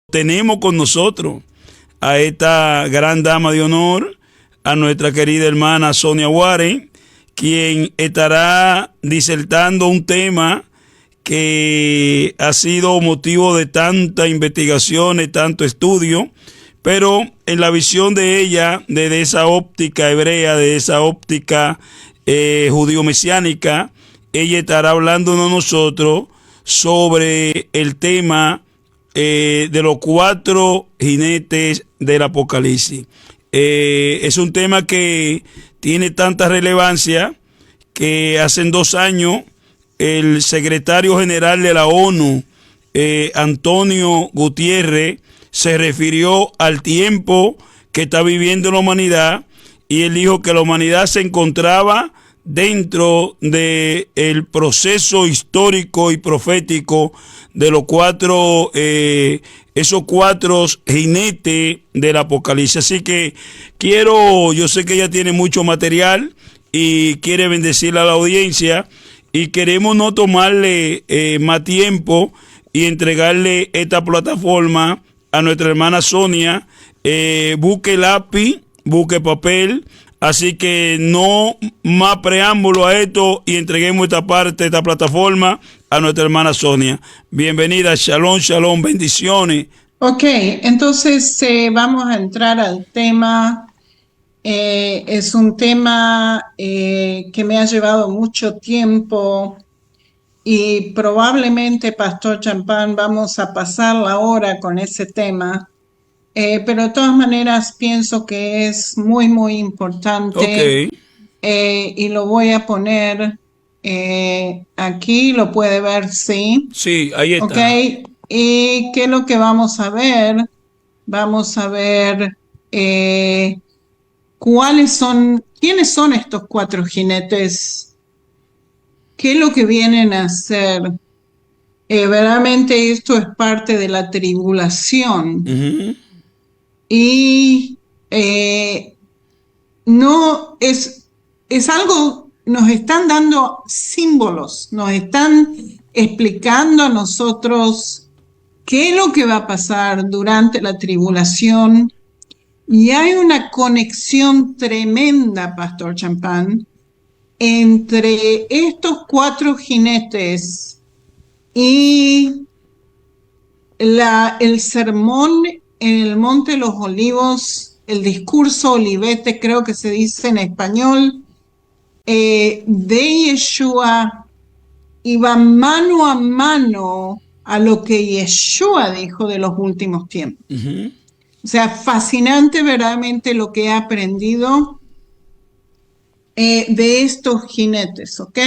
Tenemos con nosotros a esta gran dama de honor, a nuestra querida hermana Sonia Warren, quien estará disertando un tema que ha sido motivo de tanta investigación y tanto estudio, pero en la visión de ella, desde esa óptica hebrea, de esa óptica judío-mesiánica, ella estará hablándonos a nosotros sobre el tema de los 4 jinetes del Apocalipsis. Es un tema que tiene tanta relevancia que hace 2 años el secretario general de la ONU, Antonio Gutiérrez, se refirió al tiempo que está viviendo la humanidad, y él dijo que la humanidad se encontraba dentro del proceso histórico y profético de los 4, esos 4 jinetes del Apocalipsis. Así que yo sé que ella tiene mucho material y quiere bendecirle a la audiencia, y queremos no tomarle más tiempo y entregarle esta plataforma a nuestra hermana Sonia. Busque lápiz, busque papel. Así que no más preámbulo a esto y entreguemos esta parte, esta plataforma a nuestra hermana Sonia. Bienvenida, shalom, shalom, bendiciones. Ok, entonces vamos a entrar al tema. Es un tema que me ha llevado mucho tiempo y probablemente, Pastor Champán, vamos a pasar la hora con ese tema. Pero de todas maneras pienso que es muy, muy importante. Okay. Y lo voy a poner aquí, lo puede ver, sí. Sí, ahí está. Ok, y ¿qué es lo que vamos a ver? Vamos a ver quiénes son estos 4 jinetes, qué es lo que vienen a hacer. Verdaderamente esto es parte de la tribulación. Y no es algo, nos están dando símbolos, nos están explicando a nosotros qué es lo que va a pasar durante la tribulación. Y hay una conexión tremenda, Pastor Champán, entre estos 4 jinetes y el sermón en el Monte de los Olivos, el discurso Olivete, creo que se dice en español, de Yeshua, y va mano a mano a lo que Yeshua dijo de los últimos tiempos. O sea, fascinante verdaderamente lo que he aprendido de estos jinetes, ¿ok?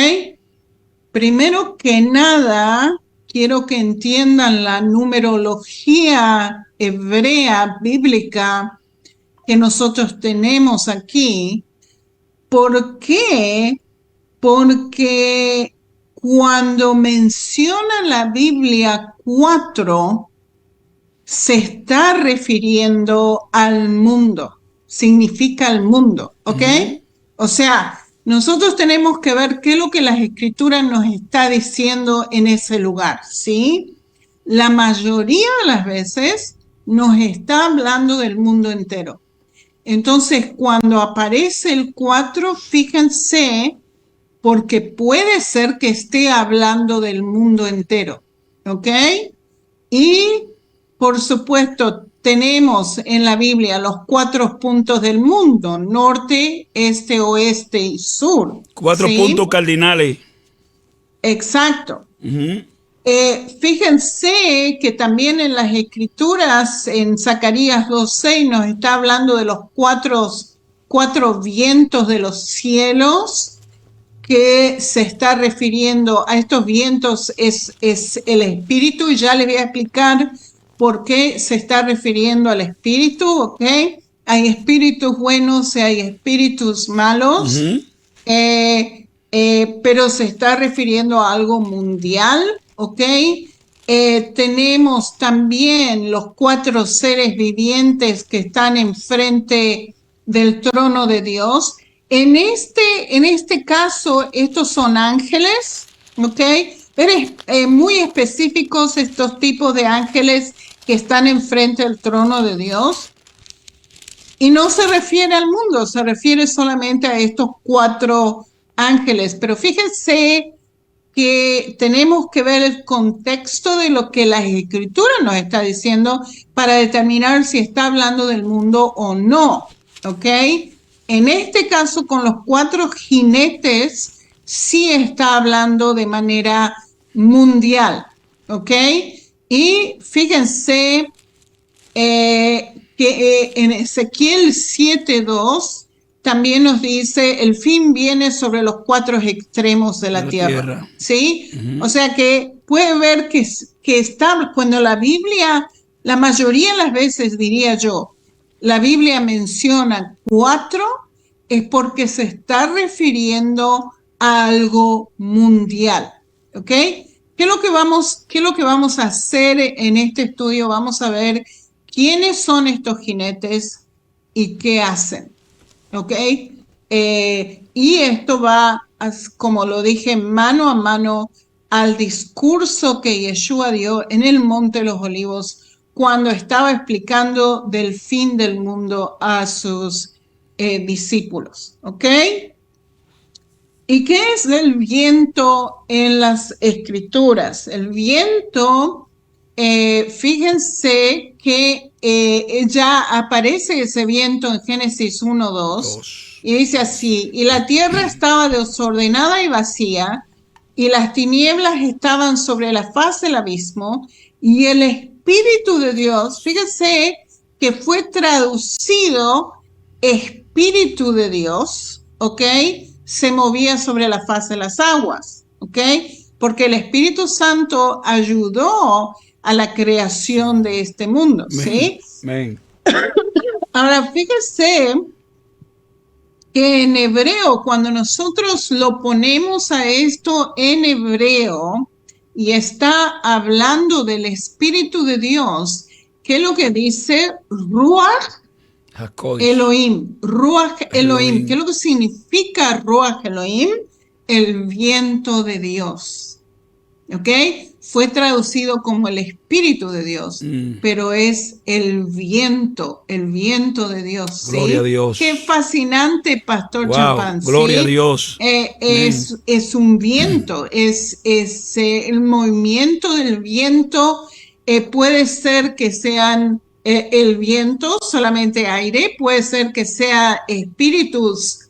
Primero que nada, quiero que entiendan la numerología hebrea, bíblica, que nosotros tenemos aquí. ¿Por qué? Porque cuando menciona la Biblia 4, se está refiriendo al mundo, significa el mundo, ¿ok? O sea, nosotros tenemos que ver qué es lo que las Escrituras nos está diciendo en ese lugar, ¿sí? La mayoría de las veces nos está hablando del mundo entero. Entonces, cuando aparece el 4, fíjense, porque puede ser que esté hablando del mundo entero, ¿ok? Y, por supuesto, tenemos en la Biblia los 4 puntos del mundo: norte, este, oeste y sur. 4 ¿sí? puntos cardinales. Exacto. Fíjense que también en las Escrituras, en Zacarías 2:6, nos está hablando de los 4 vientos de los cielos, que se está refiriendo a estos vientos, es el espíritu, y ya les voy a explicar por qué se está refiriendo al espíritu, ¿ok? Hay espíritus buenos y hay espíritus malos, pero se está refiriendo a algo mundial, ¿ok? Tenemos también los 4 seres vivientes que están enfrente del trono de Dios. En este caso, estos son ángeles, ¿ok? Pero muy específicos estos tipos de ángeles que están enfrente del trono de Dios. Y no se refiere al mundo, se refiere solamente a estos 4 ángeles. Pero fíjense que tenemos que ver el contexto de lo que la Escritura nos está diciendo para determinar si está hablando del mundo o no, ¿ok? En este caso, con los 4 jinetes, sí está hablando de manera mundial, ¿ok? Y fíjense que en Ezequiel 7:2 también nos dice, el fin viene sobre los 4 extremos de la tierra. ¿Sí? O sea que puede ver que está, cuando la Biblia, la mayoría de las veces diría yo, la Biblia menciona 4, es porque se está refiriendo a algo mundial. ¿Ok? ¿Qué es lo que vamos a hacer en este estudio? Vamos a ver quiénes son estos jinetes y qué hacen. ¿Ok? Y esto va, como lo dije, mano a mano al discurso que Yeshua dio en el Monte de los Olivos cuando estaba explicando del fin del mundo a sus discípulos. ¿Ok? ¿Y qué es el viento en las Escrituras? El viento, fíjense que ya aparece ese viento en Génesis 1:2 y dice así, y la tierra estaba desordenada y vacía, y las tinieblas estaban sobre la faz del abismo, y el Espíritu de Dios, fíjense que fue traducido Espíritu de Dios, ¿ok?, se movía sobre la faz de las aguas, ¿ok? Porque el Espíritu Santo ayudó a la creación de este mundo, ¿sí? Amén. Ahora, fíjese que en hebreo, cuando nosotros lo ponemos a esto en hebreo y está hablando del Espíritu de Dios, ¿qué es lo que dice? Ruach Elohim, Ruach Elohim. ¿Qué es lo que significa Ruach Elohim? El viento de Dios. ¿Ok? Fue traducido como el Espíritu de Dios, pero es el viento de Dios. ¿Sí? Gloria a Dios. Qué fascinante, Pastor Champán. Gloria ¿sí? a Dios. Es un viento, es el movimiento del viento. Puede ser que sean el viento, solamente aire, puede ser que sea espíritus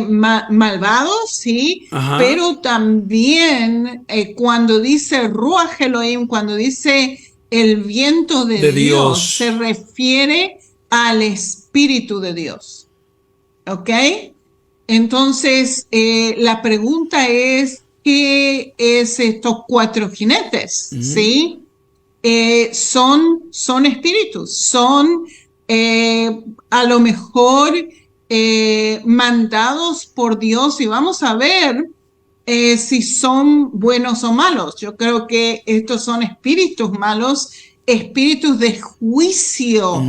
malvados, sí, pero también cuando dice Ruach Elohim, cuando dice el viento de Dios, se refiere al Espíritu de Dios. ¿Ok? Entonces, la pregunta es, ¿qué es estos 4 jinetes? ¿Sí? Son espíritus, son a lo mejor mandados por Dios, y vamos a ver si son buenos o malos. Yo creo que estos son espíritus malos, espíritus de juicio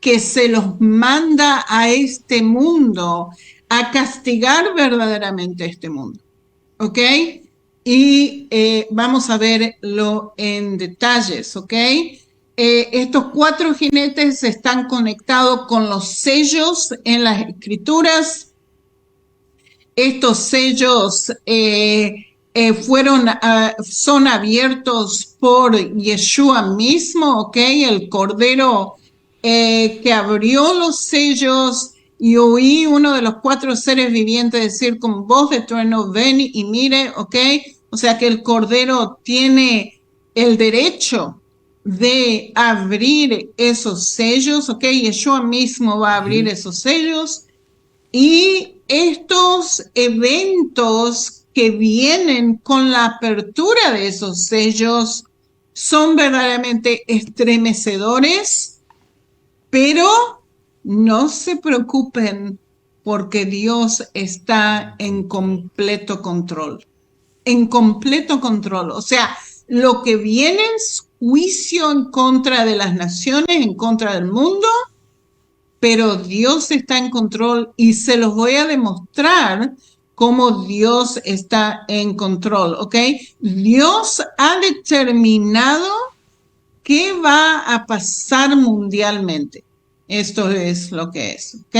que se los manda a este mundo a castigar verdaderamente este mundo. ¿Ok? Y vamos a verlo en detalles, ¿ok? Estos 4 jinetes están conectados con los sellos en las Escrituras. Estos sellos son abiertos por Yeshua mismo, ¿ok? El Cordero que abrió los sellos, y oí uno de los 4 seres vivientes decir con voz de trueno, ven y mire, ¿ok? O sea que el Cordero tiene el derecho de abrir esos sellos, ¿ok? Yeshua mismo va a abrir esos sellos. Y estos eventos que vienen con la apertura de esos sellos son verdaderamente estremecedores, pero no se preocupen porque Dios está en completo control. En completo control. O sea, lo que viene es juicio en contra de las naciones, en contra del mundo, pero Dios está en control, y se los voy a demostrar cómo Dios está en control, ¿ok? Dios ha determinado ¿qué va a pasar mundialmente? Esto es lo que es, ¿ok?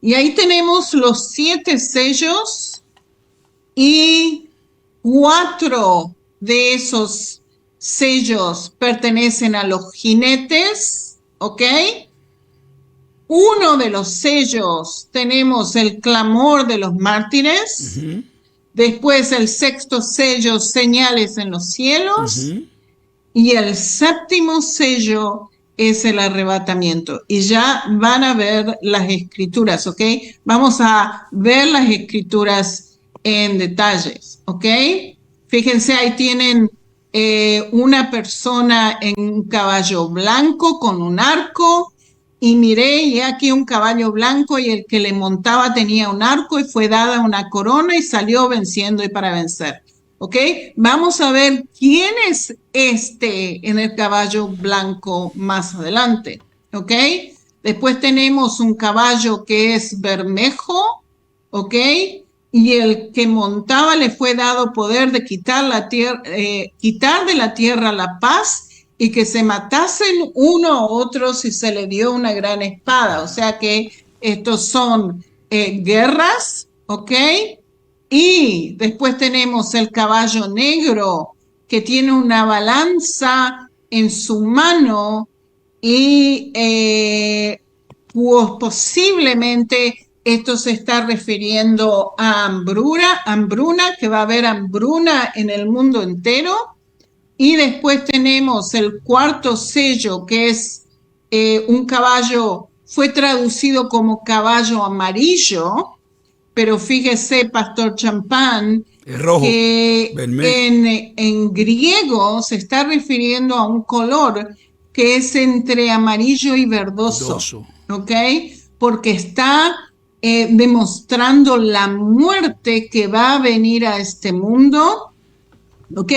Y ahí tenemos los 7 sellos y 4 de esos sellos pertenecen a los jinetes, ¿ok? Uno de los sellos tenemos el clamor de los mártires. Después el 6º sello, señales en los cielos. Y el 7º sello es el arrebatamiento. Y ya van a ver las escrituras, ¿ok? Vamos a ver las escrituras en detalles, ¿ok? Fíjense, ahí tienen una persona en un caballo blanco con un arco. Y miré, y aquí un caballo blanco, y el que le montaba tenía un arco, y fue dada una corona, y salió venciendo y para vencer. ¿Ok? Vamos a ver quién es este en el caballo blanco más adelante. ¿Ok? Después tenemos un caballo que es bermejo. ¿Ok? Y el que montaba le fue dado poder de quitar de la tierra la paz, y que se matasen uno a otro si se le dio una gran espada. O sea que estos son guerras, ¿ok? Y después tenemos el caballo negro, que tiene una balanza en su mano, y pues posiblemente esto se está refiriendo a hambruna, que va a haber hambruna en el mundo entero. Y después tenemos el 4º sello, que es un caballo, fue traducido como caballo amarillo, pero fíjese, Pastor Champán, que en griego se está refiriendo a un color que es entre amarillo y verdoso, ¿ok? Porque está demostrando la muerte que va a venir a este mundo, ¿ok?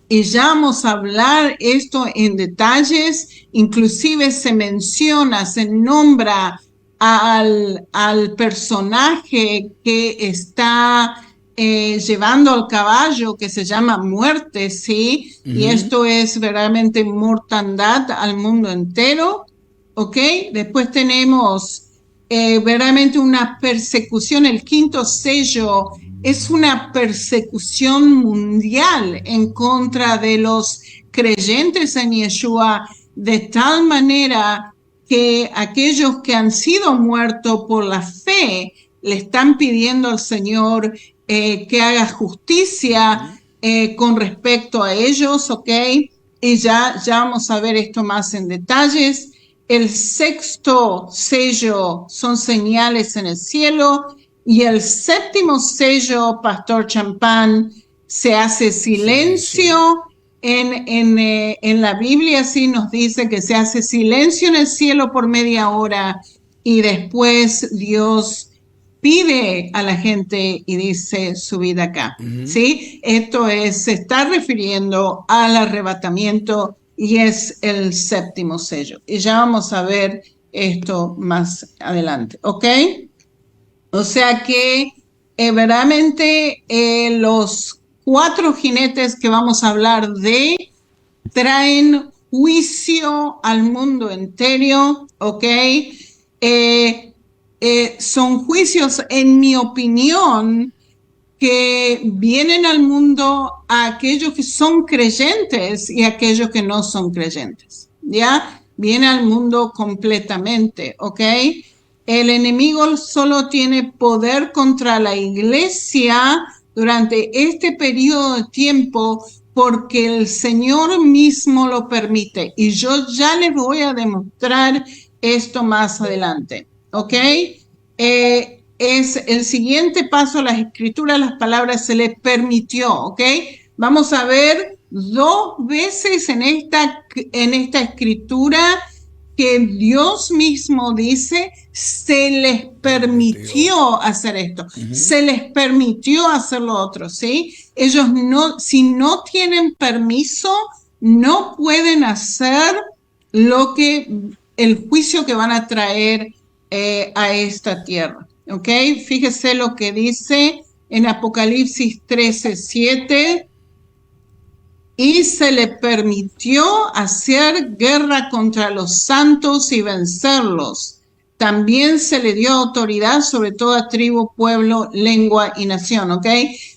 Y ya vamos a hablar esto en detalles. Inclusive se menciona, se nombra al personaje que está llevando al caballo, que se llama muerte, ¿sí? Y esto es verdaderamente mortandad al mundo entero, ¿ok? Después tenemos verdaderamente una persecución. El 5º sello es una persecución mundial en contra de los creyentes en Yeshua, de tal manera que aquellos que han sido muertos por la fe le están pidiendo al Señor que haga justicia con respecto a ellos, ¿ok? Y ya vamos a ver esto más en detalles. El 6º sello son señales en el cielo, y el 7º sello, Pastor Champán, se hace silencio. En la Biblia sí nos dice que se hace silencio en el cielo por media hora, y después Dios pide a la gente y dice: subid acá. ¿Sí? Esto se está refiriendo al arrebatamiento, y es el 7º sello. Y ya vamos a ver esto más adelante, ¿ok? O sea que verdaderamente los 4 jinetes que vamos a hablar traen juicio al mundo entero, ¿ok? Son juicios, en mi opinión, que vienen al mundo a aquellos que son creyentes y a aquellos que no son creyentes, ¿ya? Viene al mundo completamente, ¿ok? El enemigo solo tiene poder contra la iglesia durante este periodo de tiempo porque el Señor mismo lo permite. Y yo ya les voy a demostrar esto más adelante, ¿ok? Es el siguiente paso, las escrituras, las palabras, se le permitió, ¿ok? Vamos a ver 2 veces en esta escritura que Dios mismo dice: se les permitió hacer esto, se les permitió hacer lo otro, ¿sí? Ellos no, si no tienen permiso, no pueden hacer el juicio que van a traer a esta tierra. ¿Ok? Fíjese lo que dice en Apocalipsis 13:7. y se le permitió hacer guerra contra los santos y vencerlos. También se le dio autoridad sobre toda tribu, pueblo, lengua y nación, ¿ok?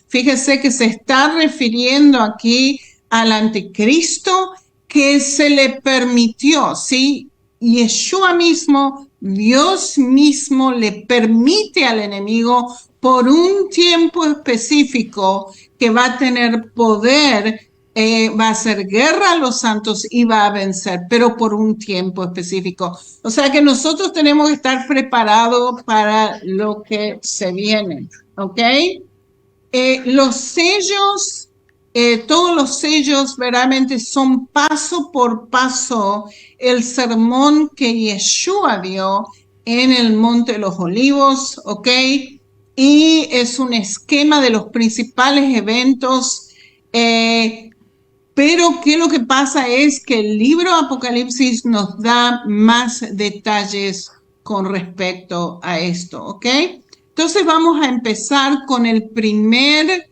Fíjese que se está refiriendo aquí al anticristo que se le permitió, ¿sí? Yeshua mismo, Dios mismo le permite al enemigo por un tiempo específico que va a tener poder, va a hacer guerra a los santos y va a vencer, pero por un tiempo específico. O sea que nosotros tenemos que estar preparados para lo que se viene, ¿ok? Los sellos, todos los sellos verdaderamente son paso por paso el sermón que Yeshua dio en el Monte de los Olivos, ¿ok? Y es un esquema de los principales eventos, pero ¿qué lo que pasa es que el libro Apocalipsis nos da más detalles con respecto a esto, ¿ok? Entonces vamos a empezar con el primer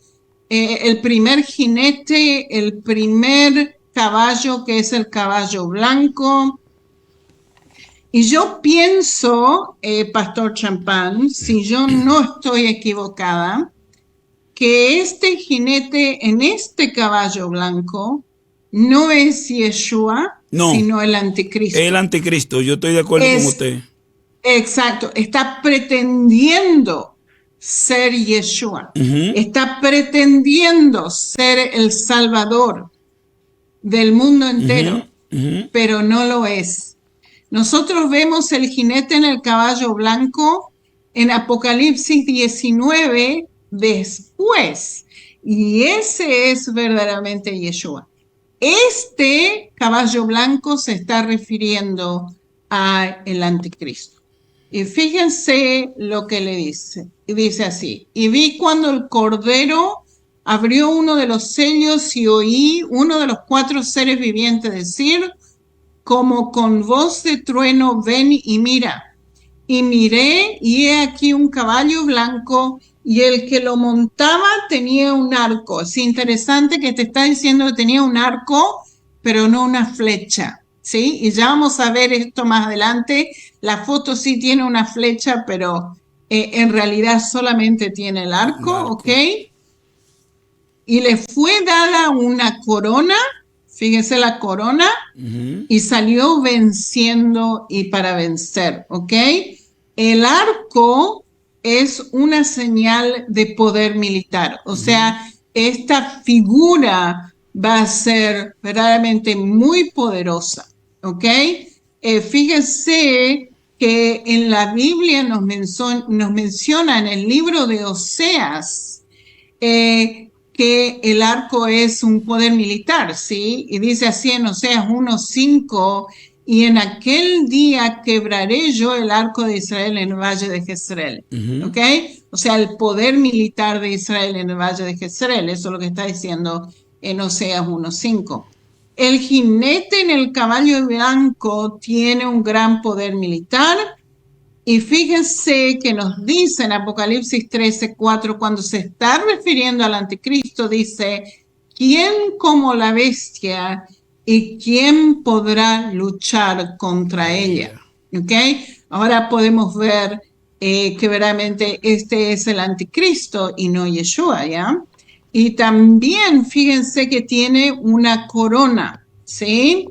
jinete, el primer caballo, que es el caballo blanco. Y yo pienso, Pastor Champán, si yo no estoy equivocada, que este jinete en este caballo blanco no es Yeshua, No, sino el anticristo. El anticristo, yo estoy de acuerdo con usted. Exacto, está pretendiendo ser Yeshua, está pretendiendo ser el Salvador del mundo entero, pero no lo es. Nosotros vemos el jinete en el caballo blanco en Apocalipsis 19 después, y ese es verdaderamente Yeshua. Este caballo blanco se está refiriendo a el anticristo. Y fíjense lo que le dice. Y dice así: y vi cuando el Cordero abrió uno de los sellos y oí uno de los 4 seres vivientes decir, como con voz de trueno, ven y mira. Y miré, y he aquí un caballo blanco, y el que lo montaba tenía un arco. Es interesante que te está diciendo que tenía un arco, pero no una flecha, ¿sí? Y ya vamos a ver esto más adelante. La foto sí tiene una flecha, pero en realidad solamente tiene el arco, ¿ok? Y le fue dada una corona, fíjese la corona, y salió venciendo y para vencer, ¿ok? El arco es una señal de poder militar, o sea, esta figura va a ser verdaderamente muy poderosa, ¿ok? Fíjese que en la Biblia nos menciona en el libro de Oseas, que el arco es un poder militar, ¿sí? Y dice así en Oseas 1:5, y en aquel día quebraré yo el arco de Israel en el valle de Jezreel, ¿ok? O sea, el poder militar de Israel en el valle de Jezreel, eso es lo que está diciendo en Oseas 1:5. El jinete en el caballo blanco tiene un gran poder militar. Y fíjense que nos dice en Apocalipsis 13:4, cuando se está refiriendo al anticristo, dice, ¿quién como la bestia y quién podrá luchar contra ella? ¿Ok? Ahora podemos ver que verdaderamente este es el anticristo y no Yeshua, ¿ya? Y también fíjense que tiene una corona, ¿sí?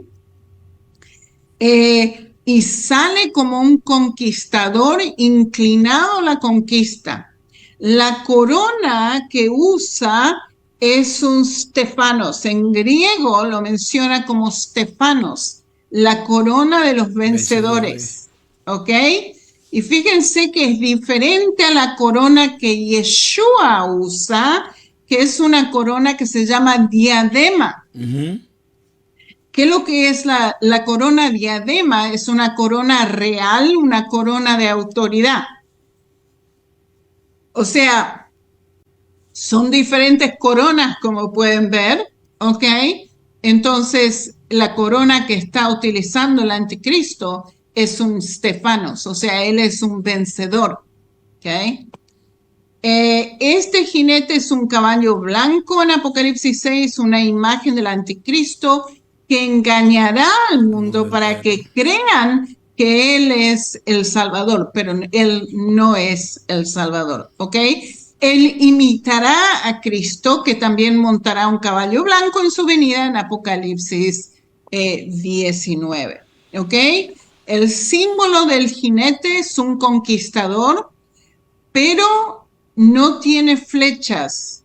Y sale como un conquistador inclinado a la conquista. La corona que usa es un Stefanos. En griego lo menciona como Stefanos, la corona de los vencedores. ¿Ok? Y fíjense que es diferente a la corona que Yeshua usa, que es una corona que se llama diadema. ¿Qué es lo que es la corona diadema? Es una corona real, una corona de autoridad. O sea, son diferentes coronas, como pueden ver, ¿ok? Entonces, la corona que está utilizando el anticristo es un Stefanos, o sea, él es un vencedor, ¿ok? Este jinete es un caballo blanco en Apocalipsis 6, una imagen del anticristo que engañará al mundo para que crean que él es el Salvador, pero él no es el Salvador, ¿ok? Él imitará a Cristo, que también montará un caballo blanco en su venida en Apocalipsis 19, ¿ok? El símbolo del jinete es un conquistador, pero no tiene flechas.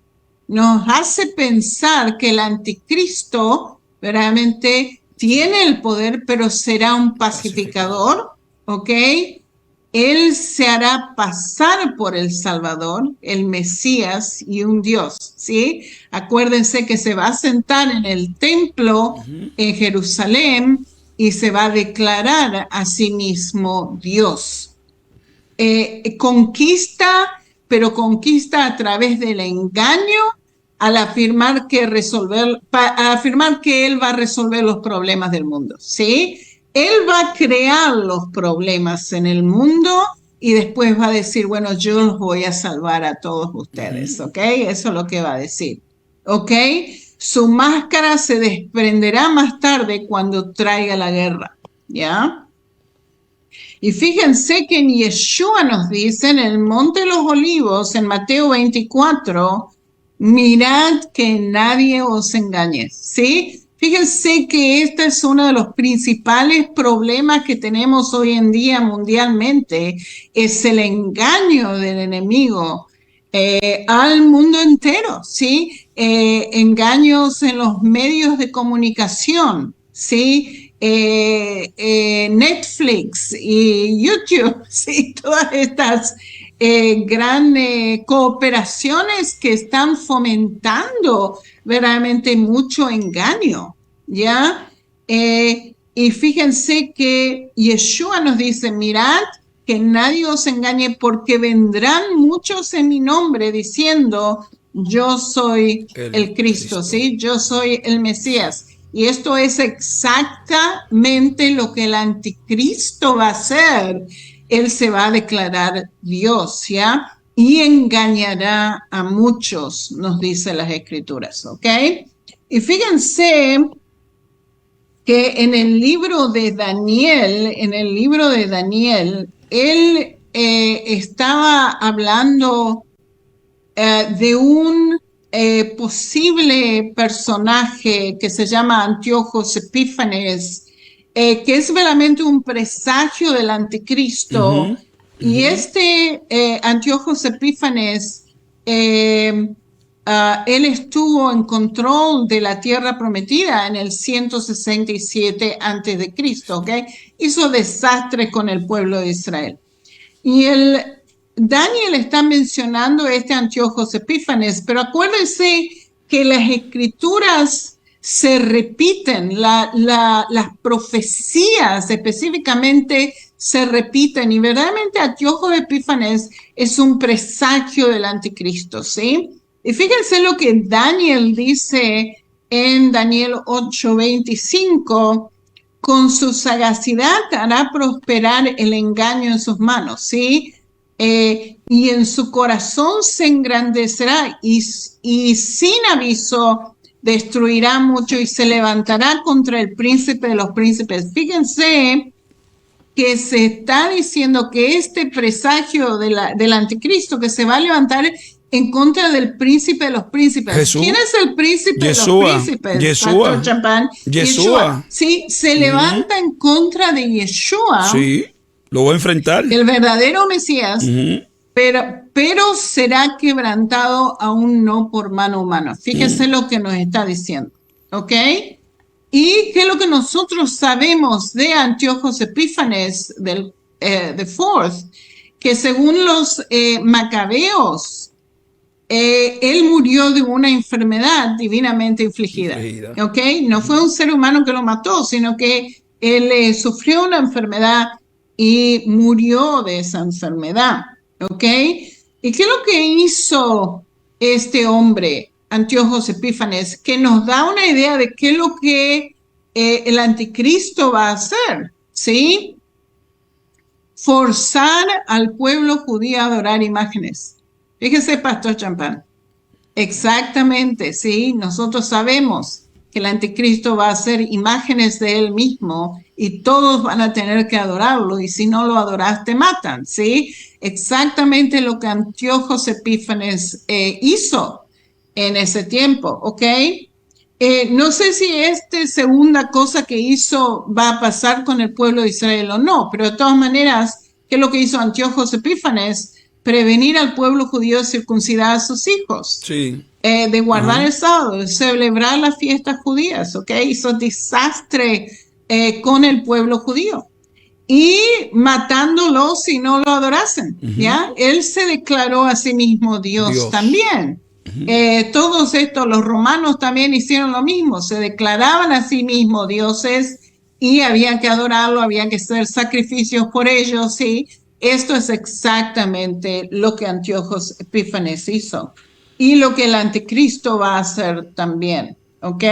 Nos hace pensar que el anticristo verdaderamente tiene el poder, pero será un pacificador, ¿ok? Él se hará pasar por el Salvador, el Mesías y un Dios, ¿sí? Acuérdense que se va a sentar en el templo en Jerusalén y se va a declarar a sí mismo Dios. Conquista, pero conquista a través del engaño al afirmar que él va a resolver los problemas del mundo, ¿sí? Él va a crear los problemas en el mundo y después va a decir, bueno, yo los voy a salvar a todos ustedes, ¿ok? Eso es lo que va a decir, ¿ok? Su máscara se desprenderá más tarde cuando traiga la guerra, ¿ya? Y fíjense que en Yeshua nos dice en el Monte de los Olivos, en Mateo 24, mirad que nadie os engañe, ¿sí? Fíjense que este es uno de los principales problemas que tenemos hoy en día mundialmente, es el engaño del enemigo al mundo entero, ¿sí? Engaños en los medios de comunicación, ¿sí? Netflix y YouTube, ¿sí? Todas estas grandes cooperaciones que están fomentando verdaderamente mucho engaño, ¿ya? Y fíjense que Yeshua nos dice, mirad que nadie os engañe porque vendrán muchos en mi nombre diciendo, yo soy el Cristo, ¿sí? Yo soy el Mesías. Y esto es exactamente lo que el anticristo va a hacer. Él se va a declarar Dios, ¿ya? Y engañará a muchos, nos dice las Escrituras, ¿ok? Y fíjense que en el libro de Daniel, él estaba hablando de un posible personaje que se llama Antíoco Epífanes, que es verdaderamente un presagio del anticristo. Y este Antíoco Epífanes, él estuvo en control de la tierra prometida en el 167 antes de Cristo, ¿ok? Hizo desastre con el pueblo de Israel. Y Daniel está mencionando este Antíoco Epífanes, pero acuérdense que las escrituras se repiten, las profecías específicamente se repiten, y verdaderamente Antíoco Epífanes es un presagio del anticristo, ¿sí? Y fíjense lo que Daniel dice en Daniel 8:25, con su sagacidad hará prosperar el engaño en sus manos, ¿sí? Y en su corazón se engrandecerá y sin aviso destruirá mucho y se levantará contra el príncipe de los príncipes. Fíjense que se está diciendo que este presagio del anticristo que se va a levantar en contra del príncipe de los príncipes. Jesús. ¿Quién es el príncipe Yeshua. de los príncipes? Yeshua. Yeshua. Sí, se levanta en contra de Yeshua. Sí, lo va a enfrentar. El verdadero Mesías, pero será quebrantado aún no por mano humana. Fíjese lo que nos está diciendo, ¿ok? Y qué es lo que nosotros sabemos de Antíoco Epífanes del the Fourth, que según los macabeos, él murió de una enfermedad divinamente infligida, ¿ok? No fue un ser humano que lo mató, sino que él sufrió una enfermedad y murió de esa enfermedad, ¿ok? ¿Y qué es lo que hizo este hombre, Antíoco Epífanes, que nos da una idea de qué es lo que el anticristo va a hacer, ¿sí? Forzar al pueblo judío a adorar imágenes. Fíjese, Pastor Champán. Exactamente, sí. Nosotros sabemos que el anticristo va a hacer imágenes de él mismo y todos van a tener que adorarlo, y si no lo adoras te matan, ¿sí? Exactamente lo que Antíoco Epífanes hizo en ese tiempo, ¿ok? No sé si esta segunda cosa que hizo va a pasar con el pueblo de Israel o no, pero de todas maneras, ¿qué es lo que hizo Antíoco Epífanes? Prevenir al pueblo judío de circuncidar a sus hijos. Sí. De guardar el sábado, de celebrar las fiestas judías, ¿ok? Hizo desastre con el pueblo judío y matándolos si no lo adorasen, ¿ya? Él se declaró a sí mismo Dios. También. Todos estos, los romanos también hicieron lo mismo, se declaraban a sí mismos dioses y había que adorarlo, había que hacer sacrificios por ellos, ¿sí? Esto es exactamente lo que Antíoco Epífanes hizo y lo que el anticristo va a hacer también, ¿ok?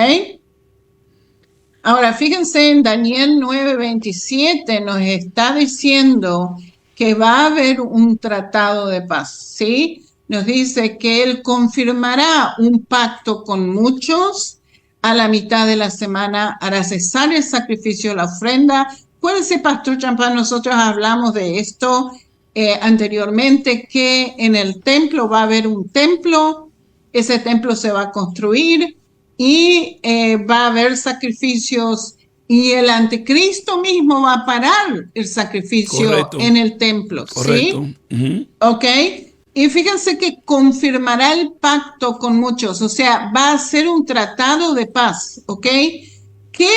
Ahora, fíjense, en Daniel 9:27 nos está diciendo que va a haber un tratado de paz, ¿sí? Nos dice que él confirmará un pacto con muchos, a la mitad de la semana hará cesar el sacrificio de la ofrenda. Acuérdense, Pastor Champán, nosotros hablamos de esto anteriormente, que en el templo va a haber un templo, ese templo se va a construir y va a haber sacrificios y el anticristo mismo va a parar el sacrificio en el templo, ¿sí? Ok, y fíjense que confirmará el pacto con muchos, o sea, va a ser un tratado de paz, ¿ok? ¿Qué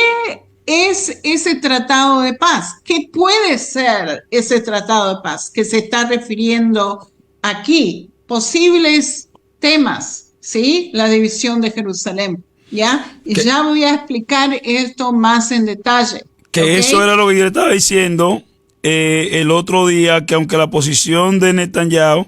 es ese tratado de paz? ¿Qué puede ser ese tratado de paz que se está refiriendo aquí? Posibles temas, ¿sí? La división de Jerusalén, ¿ya? Y ya voy a explicar esto más en detalle. Que eso era lo que yo estaba diciendo el otro día, que aunque la posición de Netanyahu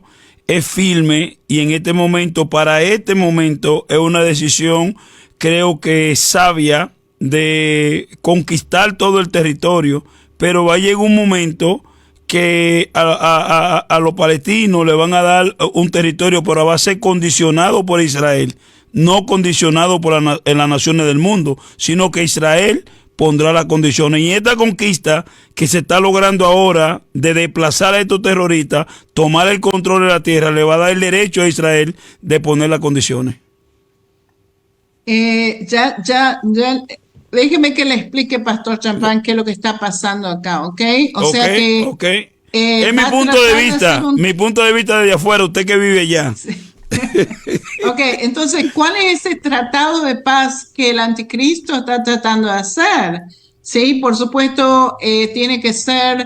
es firme y en este momento, para este momento, es una decisión, creo que sabia, de conquistar todo el territorio, pero va a llegar un momento que a los palestinos le van a dar un territorio, pero va a ser condicionado por Israel, no condicionado por en las naciones del mundo, sino que Israel pondrá las condiciones. Y esta conquista que se está logrando ahora de desplazar a estos terroristas, tomar el control de la tierra, le va a dar el derecho a Israel de poner las condiciones. Déjeme que le explique, Pastor Champán, qué es lo que está pasando acá, ¿ok? O sea que... es mi punto de vista, mi punto de vista desde afuera, usted que vive allá. Sí. Ok, entonces, ¿cuál es ese tratado de paz que el anticristo está tratando de hacer? Sí, por supuesto, tiene que ser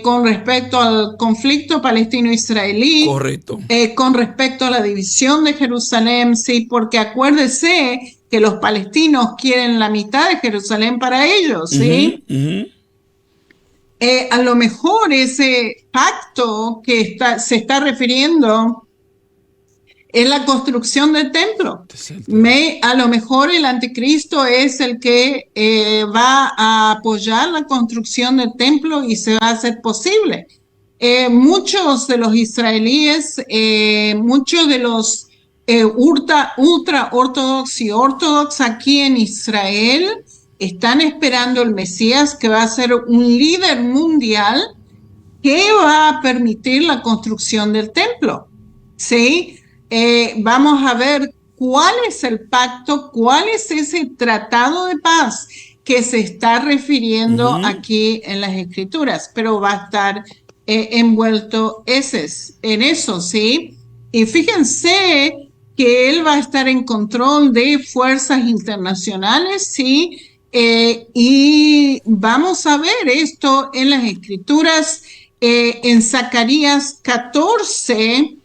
con respecto al conflicto palestino-israelí. Correcto. Con respecto a la división de Jerusalén, sí, porque acuérdese que los palestinos quieren la mitad de Jerusalén para ellos, ¿sí? A lo mejor ese pacto que se está refiriendo es la construcción del templo. A lo mejor el anticristo es el que va a apoyar la construcción del templo y se va a hacer posible. Muchos de los israelíes, muchos de los ultra ortodoxos y ortodoxos aquí en Israel están esperando el Mesías, que va a ser un líder mundial que va a permitir la construcción del templo, ¿sí? Vamos a ver cuál es el pacto, cuál es ese tratado de paz que se está refiriendo aquí en las Escrituras, pero va a estar envuelto en eso, ¿sí? Y fíjense que él va a estar en control de fuerzas internacionales, ¿sí? Y vamos a ver esto en las Escrituras. En Zacarías 14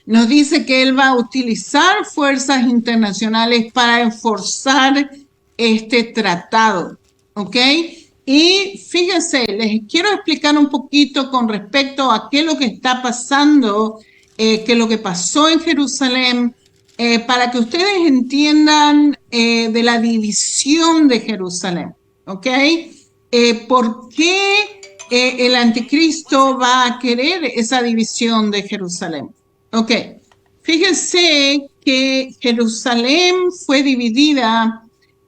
nos dice que él va a utilizar fuerzas internacionales para enforzar este tratado, ¿ok? Y fíjense, les quiero explicar un poquito con respecto a qué es lo que está pasando, qué es lo que pasó en Jerusalén, para que ustedes entiendan de la división de Jerusalén, ¿ok? ¿Por qué el anticristo va a querer esa división de Jerusalén? Ok, fíjense que Jerusalén fue dividida,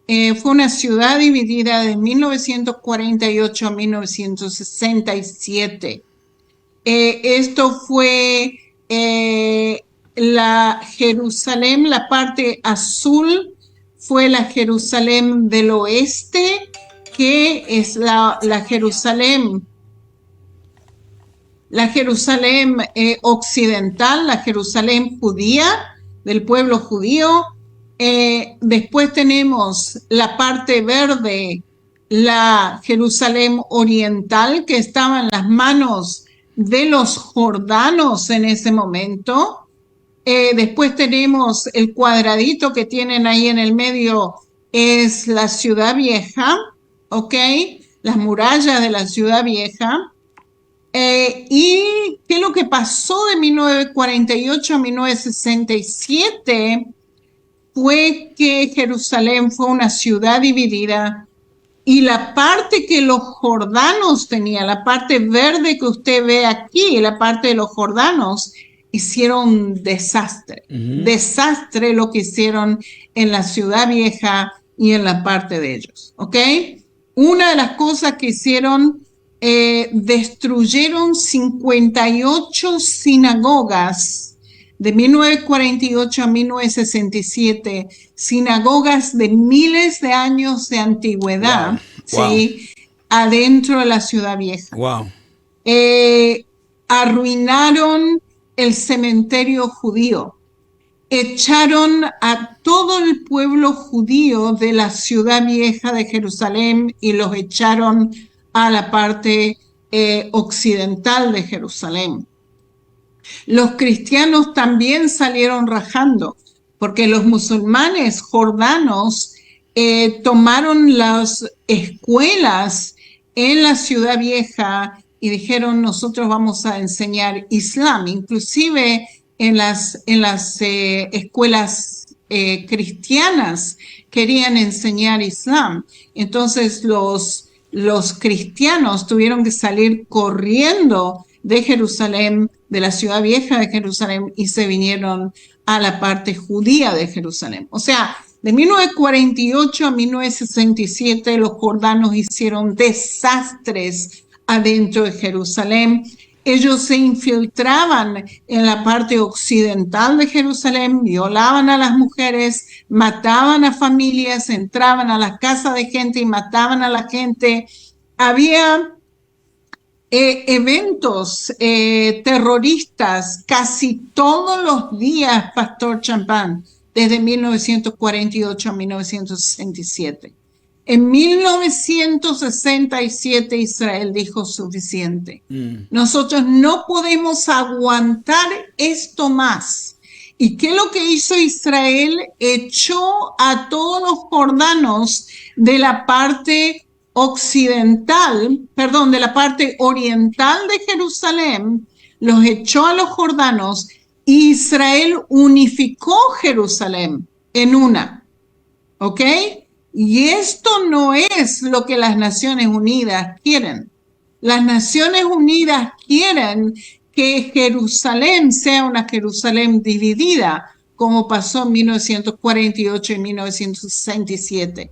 fue una ciudad dividida de 1948 a 1967. Esto fue la Jerusalén, la parte azul fue la Jerusalén del oeste, que es la Jerusalén occidental, la Jerusalén judía, del pueblo judío. Después tenemos la parte verde, la Jerusalén oriental, que estaba en las manos de los jordanos en ese momento. Después tenemos el cuadradito que tienen ahí en el medio, es la ciudad vieja, ¿ok? Las murallas de la ciudad vieja. ¿Y qué es lo que pasó de 1948 a 1967? Fue que Jerusalén fue una ciudad dividida y la parte que los jordanos tenían, la parte verde que usted ve aquí, la parte de los jordanos, hicieron desastre. Desastre lo que hicieron en la ciudad vieja y en la parte de ellos, ¿ok? Una de las cosas que hicieron, destruyeron 58 sinagogas de 1948 a 1967, sinagogas de miles de años de antigüedad, Wow. ¿sí? Adentro de la ciudad vieja. Wow. Arruinaron el cementerio judío. Echaron a todo el pueblo judío de la ciudad vieja de Jerusalén y los echaron a la parte occidental de Jerusalén. Los cristianos también salieron rajando, porque los musulmanes jordanos tomaron las escuelas en la ciudad vieja y dijeron, nosotros vamos a enseñar Islam, inclusive en las escuelas cristianas querían enseñar Islam. Entonces los cristianos tuvieron que salir corriendo de Jerusalén, de la ciudad vieja de Jerusalén, y se vinieron a la parte judía de Jerusalén. O sea, de 1948 a 1967 los jordanos hicieron desastres adentro de Jerusalén. Ellos se infiltraban en la parte occidental de Jerusalén, violaban a las mujeres, mataban a familias, entraban a las casas de gente y mataban a la gente. Había eventos terroristas casi todos los días, Pastor Champagne, desde 1948 a 1967. En 1967 Israel dijo suficiente. Nosotros no podemos aguantar esto más. ¿Y qué es lo que hizo Israel? Echó a todos los jordanos de la parte de la parte oriental de Jerusalén, los echó a los jordanos. Israel unificó Jerusalén en una, ¿ok? Y esto no es lo que las Naciones Unidas quieren. Las Naciones Unidas quieren que Jerusalén sea una Jerusalén dividida, como pasó en 1948 y 1967.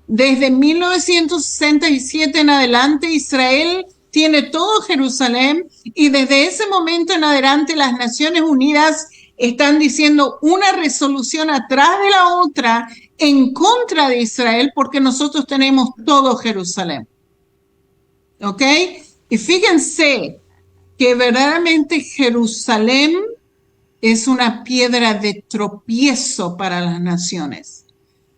Desde 1967 en adelante, Israel tiene todo Jerusalén y desde ese momento en adelante las Naciones Unidas están diciendo una resolución atrás de la otra en contra de Israel porque nosotros tenemos todo Jerusalén. ¿Ok? Y fíjense que verdaderamente Jerusalén es una piedra de tropiezo para las naciones.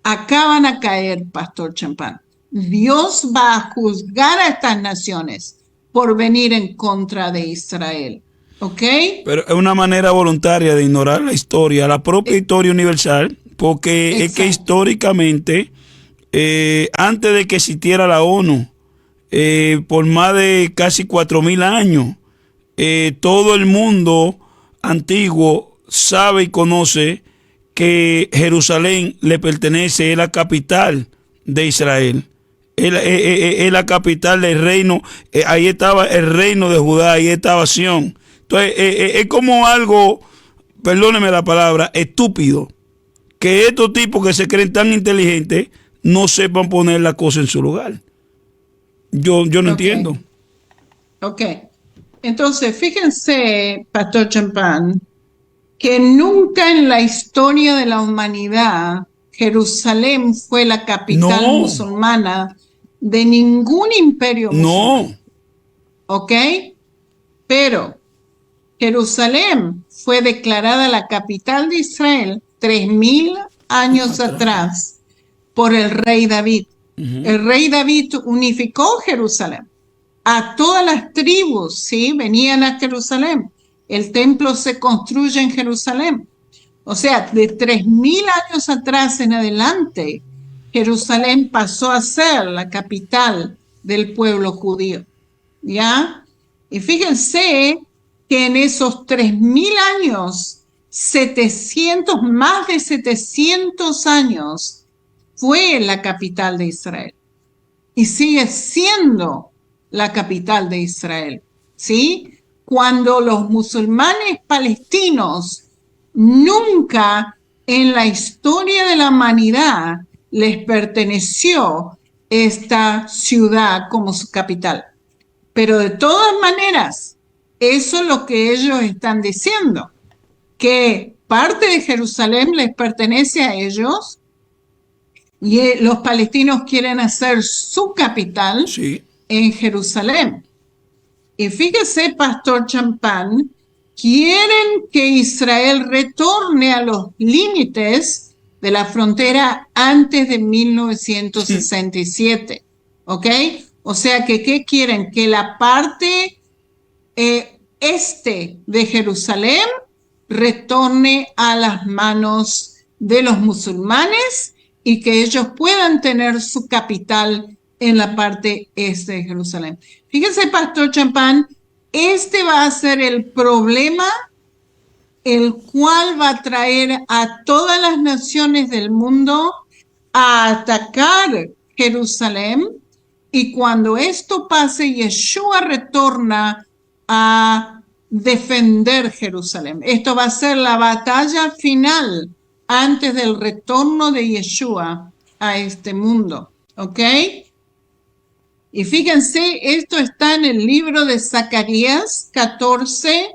Acá van a caer, Pastor Champagne. Dios va a juzgar a estas naciones por venir en contra de Israel. ¿Ok? Pero es una manera voluntaria de ignorar la historia, la propia historia universal, porque exacto, es que históricamente, antes de que existiera la ONU, por más de casi 4.000 años, todo el mundo antiguo sabe y conoce que Jerusalén le pertenece, es la capital de Israel, es la capital del reino, ahí estaba el reino de Judá, ahí estaba Sión. Entonces es como algo perdóneme la palabra, estúpido que estos tipos que se creen tan inteligentes no sepan poner la cosa en su lugar. Yo no entiendo. Ok. Entonces, fíjense, Pastor Champán, que nunca en la historia de la humanidad Jerusalén fue la capital musulmana de ningún imperio musulmán. ¿Ok? Pero Jerusalén fue declarada la capital de Israel 3000 años atrás por el rey David. El rey David unificó Jerusalén. A todas las tribus, ¿sí? Venían a Jerusalén. El templo se construye en Jerusalén. O sea, de 3000 años atrás en adelante, Jerusalén pasó a ser la capital del pueblo judío. ¿Ya? Y fíjense que en esos 3000 años, más de 700 años, fue la capital de Israel. Y sigue siendo la capital de Israel, ¿sí? Cuando los musulmanes palestinos nunca en la historia de la humanidad les perteneció esta ciudad como su capital. Pero de todas maneras, eso es lo que ellos están diciendo, que parte de Jerusalén les pertenece a ellos y los palestinos quieren hacer su capital en Jerusalén. Y fíjese, Pastor Champán, quieren que Israel retorne a los límites de la frontera antes de 1967, ¿ok? O sea que, ¿qué quieren? Que la parte este de Jerusalén retorne a las manos de los musulmanes y que ellos puedan tener su capital en la parte este de Jerusalén. Fíjese, Pastor Champán, este va a ser el problema el cual va a traer a todas las naciones del mundo a atacar Jerusalén, y cuando esto pase, Yeshua retorna a defender Jerusalén. Esto va a ser la batalla final antes del retorno de Yeshua a este mundo, ¿ok? Y fíjense, esto está en el libro de Zacarías 14,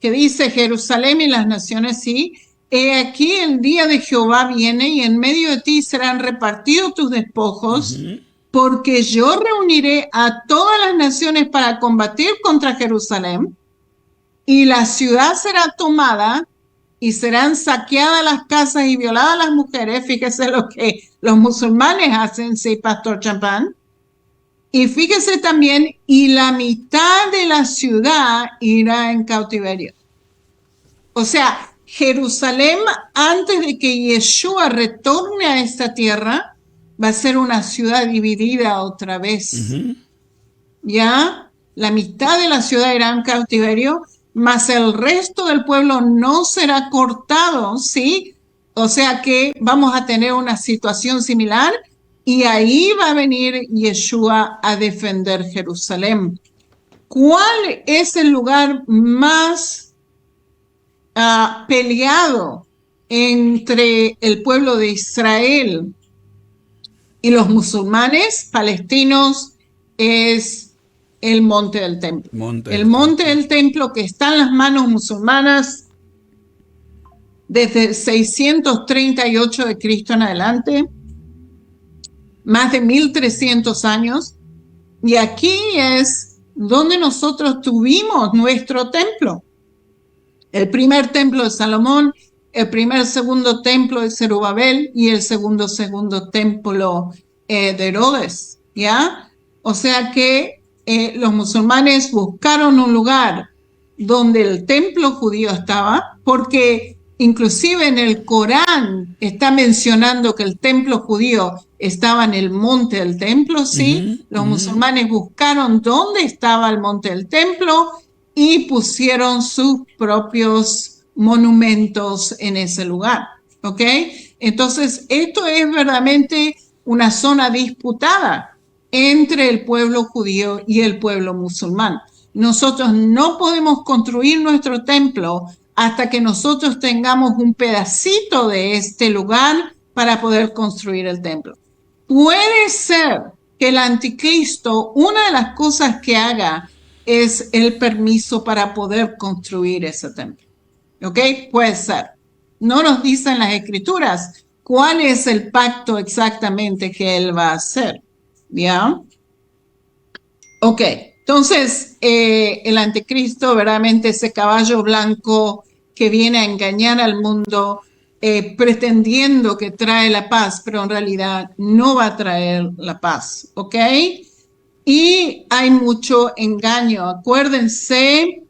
que dice: Jerusalén y las naciones, sí, he aquí el día de Jehová viene y en medio de ti serán repartidos tus despojos, porque yo reuniré a todas las naciones para combatir contra Jerusalén, y la ciudad será tomada y serán saqueadas las casas y violadas las mujeres. Fíjese lo que los musulmanes hacen, sí, Pastor Champán. Y fíjese también, y la mitad de la ciudad irá en cautiverio. O sea, Jerusalén, antes de que Yeshua retorne a esta tierra, va a ser una ciudad dividida otra vez. ¿Ya? La mitad de la ciudad irá en cautiverio, mas el resto del pueblo no será cortado, ¿sí? O sea que vamos a tener una situación similar, y ahí va a venir Yeshua a defender Jerusalén. ¿Cuál es el lugar más peleado entre el pueblo de Israel y los musulmanes palestinos? Es el monte del templo. El monte del templo, que está en las manos musulmanas desde 638 de Cristo en adelante, más de 1300 años, y aquí es donde nosotros tuvimos nuestro templo. El primer templo de Salomón, el segundo templo de Zerubabel y el segundo templo de Herodes, ¿ya? O sea que los musulmanes buscaron un lugar donde el templo judío estaba, porque inclusive en el Corán está mencionando que el templo judío estaba en el monte del templo, ¿sí? Los musulmanes buscaron dónde estaba el monte del templo y pusieron sus propios monumentos en ese lugar, ¿ok? Entonces, esto es verdaderamente una zona disputada entre el pueblo judío y el pueblo musulmán. Nosotros no podemos construir nuestro templo hasta que nosotros tengamos un pedacito de este lugar para poder construir el templo. Puede ser que el anticristo, una de las cosas que haga es el permiso para poder construir ese templo. ¿Ok? Puede ser. No nos dicen las escrituras cuál es el pacto exactamente que él va a hacer. ¿Ya? Ok. Entonces, el anticristo, verdaderamente ese caballo blanco que viene a engañar al mundo, pretendiendo que trae la paz, pero en realidad no va a traer la paz, ¿ok? Y hay mucho engaño. Acuérdense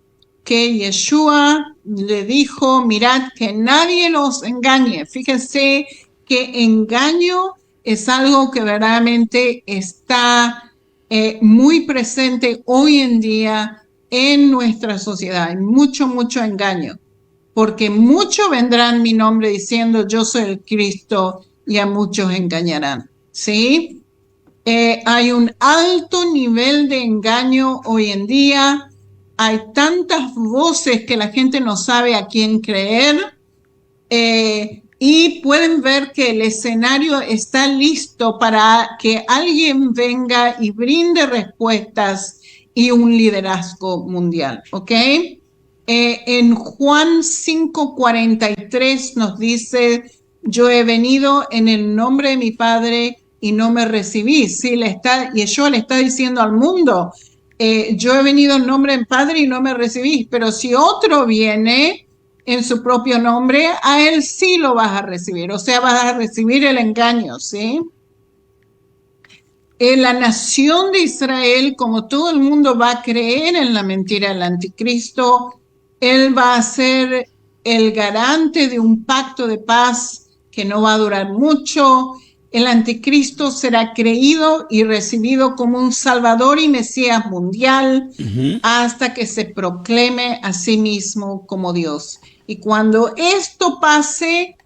que Yeshua le dijo, mirad que nadie los engañe. Fíjense que engaño es algo que verdaderamente está muy presente hoy en día en nuestra sociedad. Hay mucho, mucho engaño. Porque muchos vendrán en mi nombre diciendo yo soy el Cristo y a muchos engañarán. ¿Sí? Hay un alto nivel de engaño hoy en día. Hay tantas voces que la gente no sabe a quién creer. Y pueden ver que el escenario está listo para que alguien venga y brinde respuestas y un liderazgo mundial. ¿Ok? En Juan 5:43 nos dice, yo he venido en el nombre de mi Padre y no me recibís. Sí, Yeshua le está diciendo al mundo, yo he venido en nombre de mi Padre y no me recibís, pero si otro viene en su propio nombre, a él sí lo vas a recibir, o sea, vas a recibir el engaño, ¿sí? La nación de Israel, como todo el mundo va a creer en la mentira del anticristo, él va a ser el garante de un pacto de paz que no va a durar mucho. El anticristo será creído y recibido como un salvador y mesías mundial hasta que se proclame a sí mismo como Dios. Y cuando esto pase,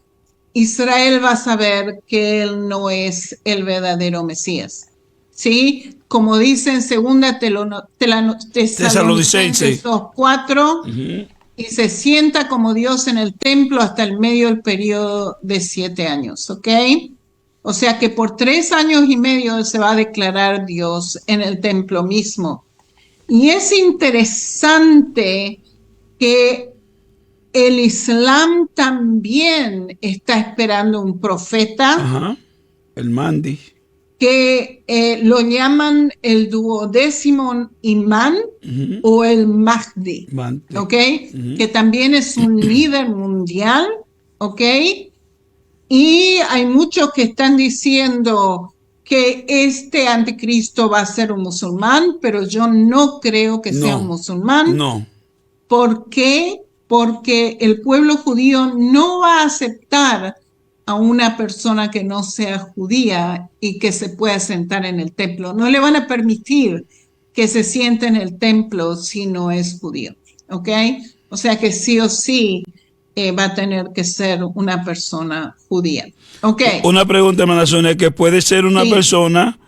Israel va a saber que él no es el verdadero Mesías. ¿Sí? Como dice en 2 Tesalonicenses 2:4, y se sienta como Dios en el templo hasta el medio del periodo de 7 años, ¿ok? O sea que por 3 años y medio se va a declarar Dios en el templo mismo. Y es interesante que el Islam también está esperando un profeta. El Mahdi. Que lo llaman el 12º imán o el Mahdi, ¿ok? Que también es un líder mundial, ¿ok? Y hay muchos que están diciendo que este anticristo va a ser un musulmán, pero yo no creo que sea un musulmán. No. ¿Por qué? Porque el pueblo judío no va a aceptar a una persona que no sea judía y que se pueda sentar en el templo. No le van a permitir que se siente en el templo si no es judío, ¿ok? O sea que sí o sí va a tener que ser una persona judía, ¿ok? Una pregunta, hermana Sonia, que puede ser una persona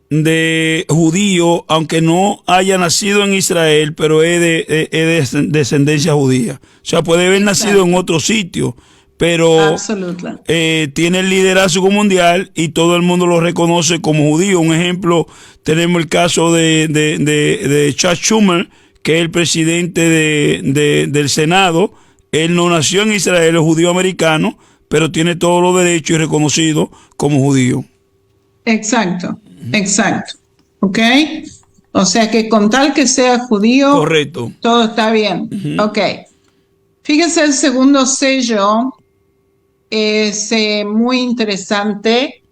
de judío, aunque no haya nacido en Israel, pero es de descendencia judía. O sea, puede haber nacido en otro sitio, pero tiene el liderazgo mundial y todo el mundo lo reconoce como judío. Un ejemplo, tenemos el caso de Chuck Schumer, que es el presidente del Senado. Él no nació en Israel, es judío americano, pero tiene todos los derechos y reconocido como judío. Exacto, exacto. ¿Ok? O sea que con tal que sea judío, correcto, todo está bien. Ok. Fíjense el segundo sello. Es muy interesante.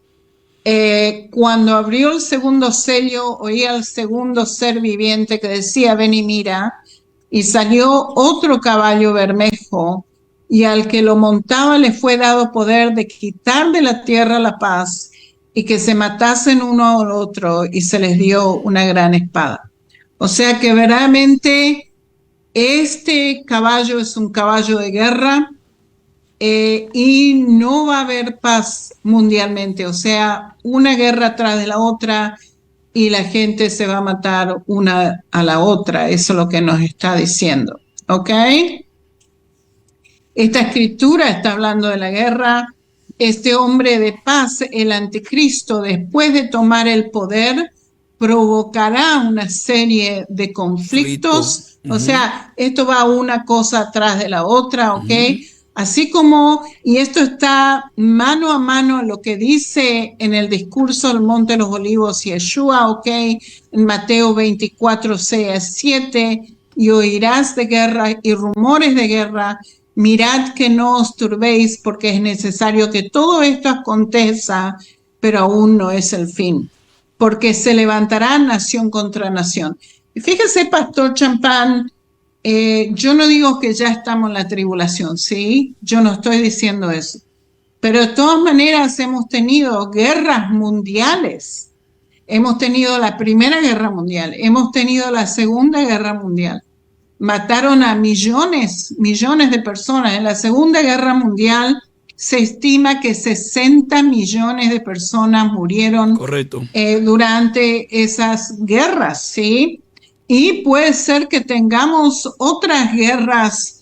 Cuando abrió el segundo sello, oía al segundo ser viviente que decía, ven y mira, y salió otro caballo bermejo, y al que lo montaba le fue dado poder de quitar de la tierra la paz, y que se matasen uno al otro, y se les dio una gran espada. O sea que verdaderamente este caballo es un caballo de guerra, y no va a haber paz mundialmente, o sea, una guerra tras de la otra y la gente se va a matar una a la otra, eso es lo que nos está diciendo, ¿ok? Esta escritura está hablando de la guerra. Este hombre de paz, el anticristo, después de tomar el poder, provocará una serie de conflictos. O sea, esto va una cosa atrás de la otra, ¿ok? Así como, y esto está mano a mano a lo que dice en el discurso del Monte de los Olivos Yeshua, ¿ok? En Mateo 24, 6 a 7, y oirás de guerra y rumores de guerra. Mirad que no os turbéis, porque es necesario que todo esto acontezca, pero aún no es el fin, porque se levantará nación contra nación. Y fíjese, Pastor Champán, yo no digo que ya estamos en la tribulación, ¿sí? Yo no estoy diciendo eso. Pero de todas maneras hemos tenido guerras mundiales. Hemos tenido la Primera Guerra Mundial, hemos tenido la Segunda Guerra Mundial. Mataron a millones de personas. En la Segunda Guerra Mundial se estima que 60 millones de personas murieron durante esas guerras, ¿sí? Y puede ser que tengamos otras guerras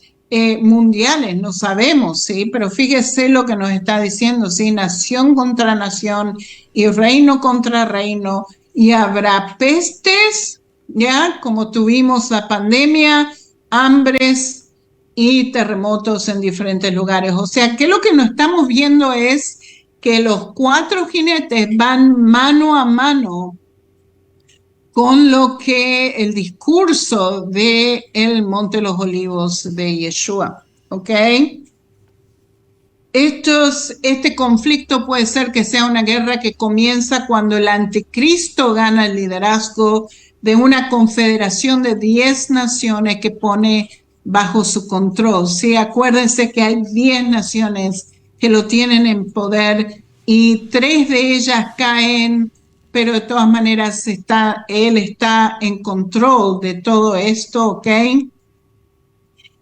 mundiales, no sabemos, ¿sí? Pero fíjese lo que nos está diciendo, ¿sí? Nación contra nación y reino contra reino, y habrá pestes, ya, como tuvimos la pandemia, hambres y terremotos en diferentes lugares. O sea, que lo que nos estamos viendo es que los 4 jinetes van mano a mano con lo que el discurso de el Monte de los Olivos de Yeshua, ¿ok? Este conflicto puede ser que sea una guerra que comienza cuando el anticristo gana el liderazgo de una confederación de 10 naciones que pone bajo su control. Sí, acuérdense que hay 10 naciones que lo tienen en poder y 3 de ellas caen, pero de todas maneras él está en control de todo esto, ¿ok?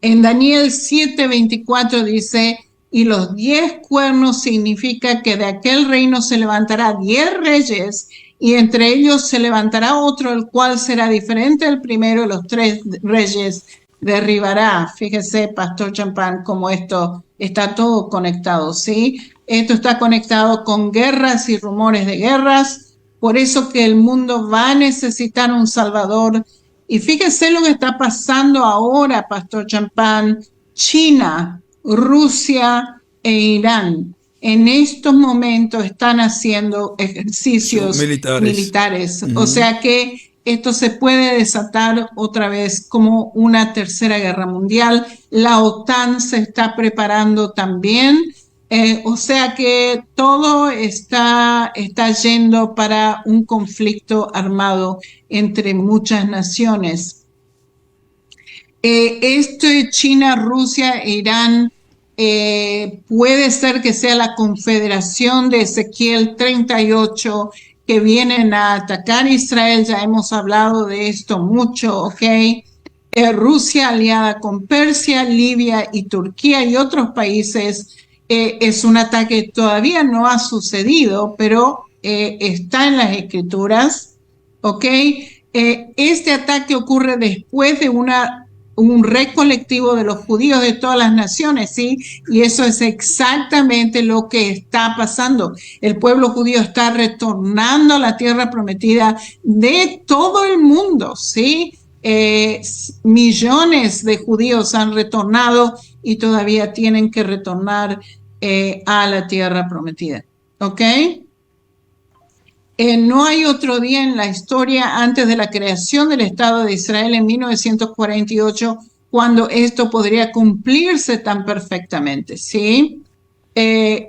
En Daniel 7:24 dice, y los 10 cuernos significa que de aquel reino se levantará 10 reyes, y entre ellos se levantará otro, el cual será diferente del primero, y los 3 reyes derribará. Fíjese, Pastor Champán, cómo esto está todo conectado, ¿sí? Esto está conectado con guerras y rumores de guerras, por eso que el mundo va a necesitar un Salvador. Y fíjese lo que está pasando ahora, Pastor Champán. China, Rusia e Irán en estos momentos están haciendo ejercicios militares. O sea que esto se puede desatar otra vez como una tercera guerra mundial. La OTAN se está preparando también. O sea que todo está yendo para un conflicto armado entre muchas naciones. Esto de China, Rusia e Irán puede ser que sea la confederación de Ezequiel 38 que vienen a atacar a Israel. Ya hemos hablado de esto mucho, ¿ok? Rusia aliada con Persia, Libia y Turquía y otros países. Es un ataque que todavía no ha sucedido, pero está en las escrituras, ¿ok? Este ataque ocurre después de un recolectivo de los judíos de todas las naciones, ¿sí? Y eso es exactamente lo que está pasando. El pueblo judío está retornando a la tierra prometida de todo el mundo, ¿sí? Millones de judíos han retornado y todavía tienen que retornar a la tierra prometida, ¿ok? No hay otro día en la historia antes de la creación del Estado de Israel en 1948 cuando esto podría cumplirse tan perfectamente, ¿sí?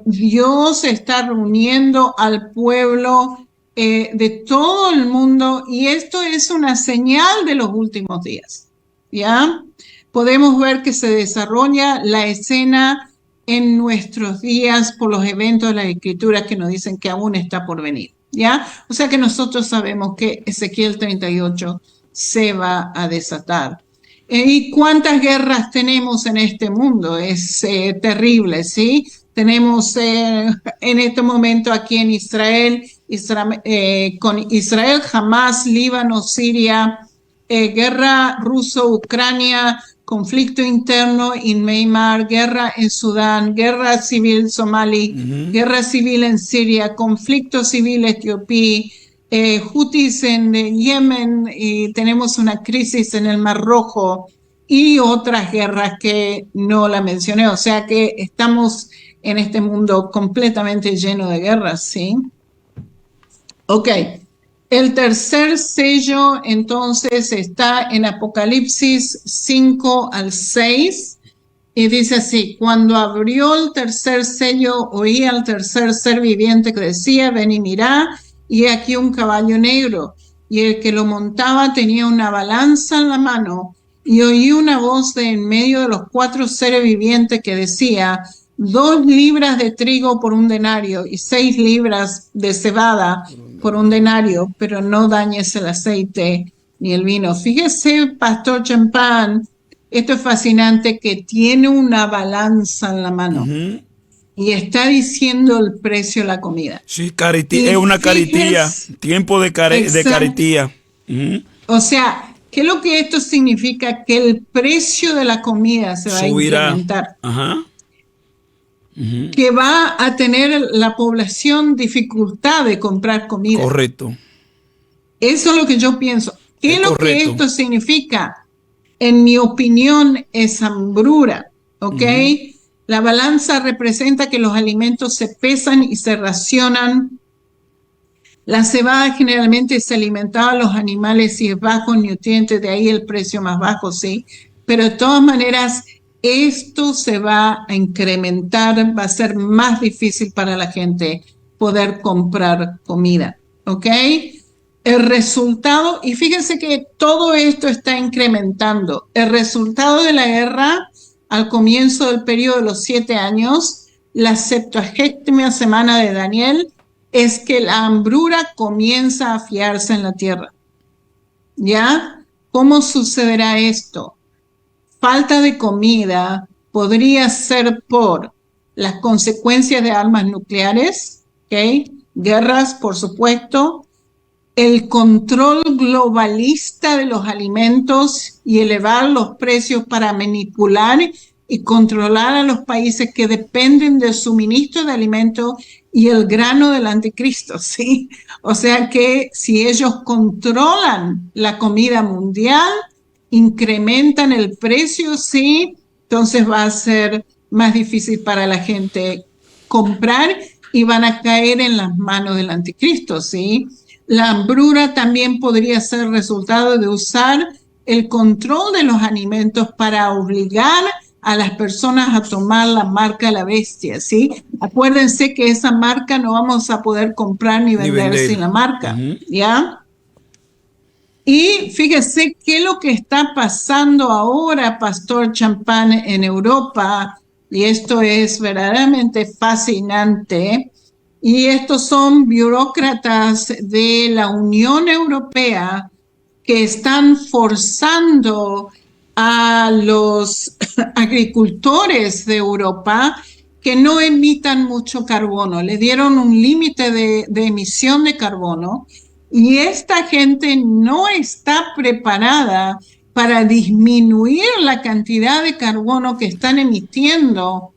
Dios está reuniendo al pueblo de todo el mundo y esto es una señal de los últimos días, ¿ya? Podemos ver que se desarrolla la escena en nuestros días por los eventos de las escrituras que nos dicen que aún está por venir, ¿ya? O sea que nosotros sabemos que Ezequiel 38 se va a desatar. ¿Y cuántas guerras tenemos en este mundo? Es terrible, ¿sí? Tenemos en este momento aquí en Israel, con Israel, Hamas, Líbano, Siria, guerra ruso-Ucrania, conflicto interno en Myanmar, guerra en Sudán, guerra civil somalí, guerra civil en Siria, conflicto civil etiopí, Houthis en Yemen, y tenemos una crisis en el Mar Rojo y otras guerras que no la mencioné. O sea que estamos en este mundo completamente lleno de guerras, ¿sí? Ok. El tercer sello, entonces, está en Apocalipsis 5 al 6, y dice así: cuando abrió el tercer sello, oí al tercer ser viviente que decía, ven y mirá, y aquí un caballo negro, y el que lo montaba tenía una balanza en la mano, y oí una voz de en medio de los 4 seres vivientes que decía, 2 libras de trigo por un denario, y 6 libras de cebada por un denario, pero no dañes el aceite ni el vino. Fíjese, Pastor Champán, esto es fascinante, que tiene una balanza en la mano y está diciendo el precio de la comida. Sí, es una caritía, tiempo de caritía. O sea, ¿qué es lo que esto significa? Que el precio de la comida se va subirá. A incrementar. Que va a tener la población dificultad de comprar comida. Correcto. Eso es lo que yo pienso. ¿Qué es lo que esto significa? En mi opinión, es hambruna, ¿ok? La balanza representa que los alimentos se pesan y se racionan. La cebada generalmente se alimentaba a los animales y es bajo en nutrientes, de ahí el precio más bajo, ¿sí? Pero de todas maneras, esto se va a incrementar, va a ser más difícil para la gente poder comprar comida, ¿ok? El resultado, y fíjense que todo esto está incrementando. El resultado de la guerra al comienzo del periodo de los 7 años, la 70ª semana de Daniel, es que la hambruna comienza a afiarse en la tierra. ¿Ya? ¿Cómo sucederá esto? Falta de comida podría ser por las consecuencias de armas nucleares, ¿ok? Guerras, por supuesto, el control globalista de los alimentos y elevar los precios para manipular y controlar a los países que dependen del suministro de alimentos y el grano del anticristo, ¿sí? O sea que si ellos controlan la comida mundial, incrementan el precio, ¿sí? Entonces va a ser más difícil para la gente comprar y van a caer en las manos del anticristo, ¿sí? La hambruna también podría ser resultado de usar el control de los alimentos para obligar a las personas a tomar la marca de la bestia, ¿sí? Acuérdense que esa marca no vamos a poder comprar ni vender sin la marca, ¿ya? Y fíjese qué es lo que está pasando ahora, Pastor Champán, en Europa, y esto es verdaderamente fascinante. Y estos son burócratas de la Unión Europea que están forzando a los agricultores de Europa que no emitan mucho carbono. Le dieron un límite de emisión de carbono y esta gente no está preparada para disminuir la cantidad de carbono que están emitiendo.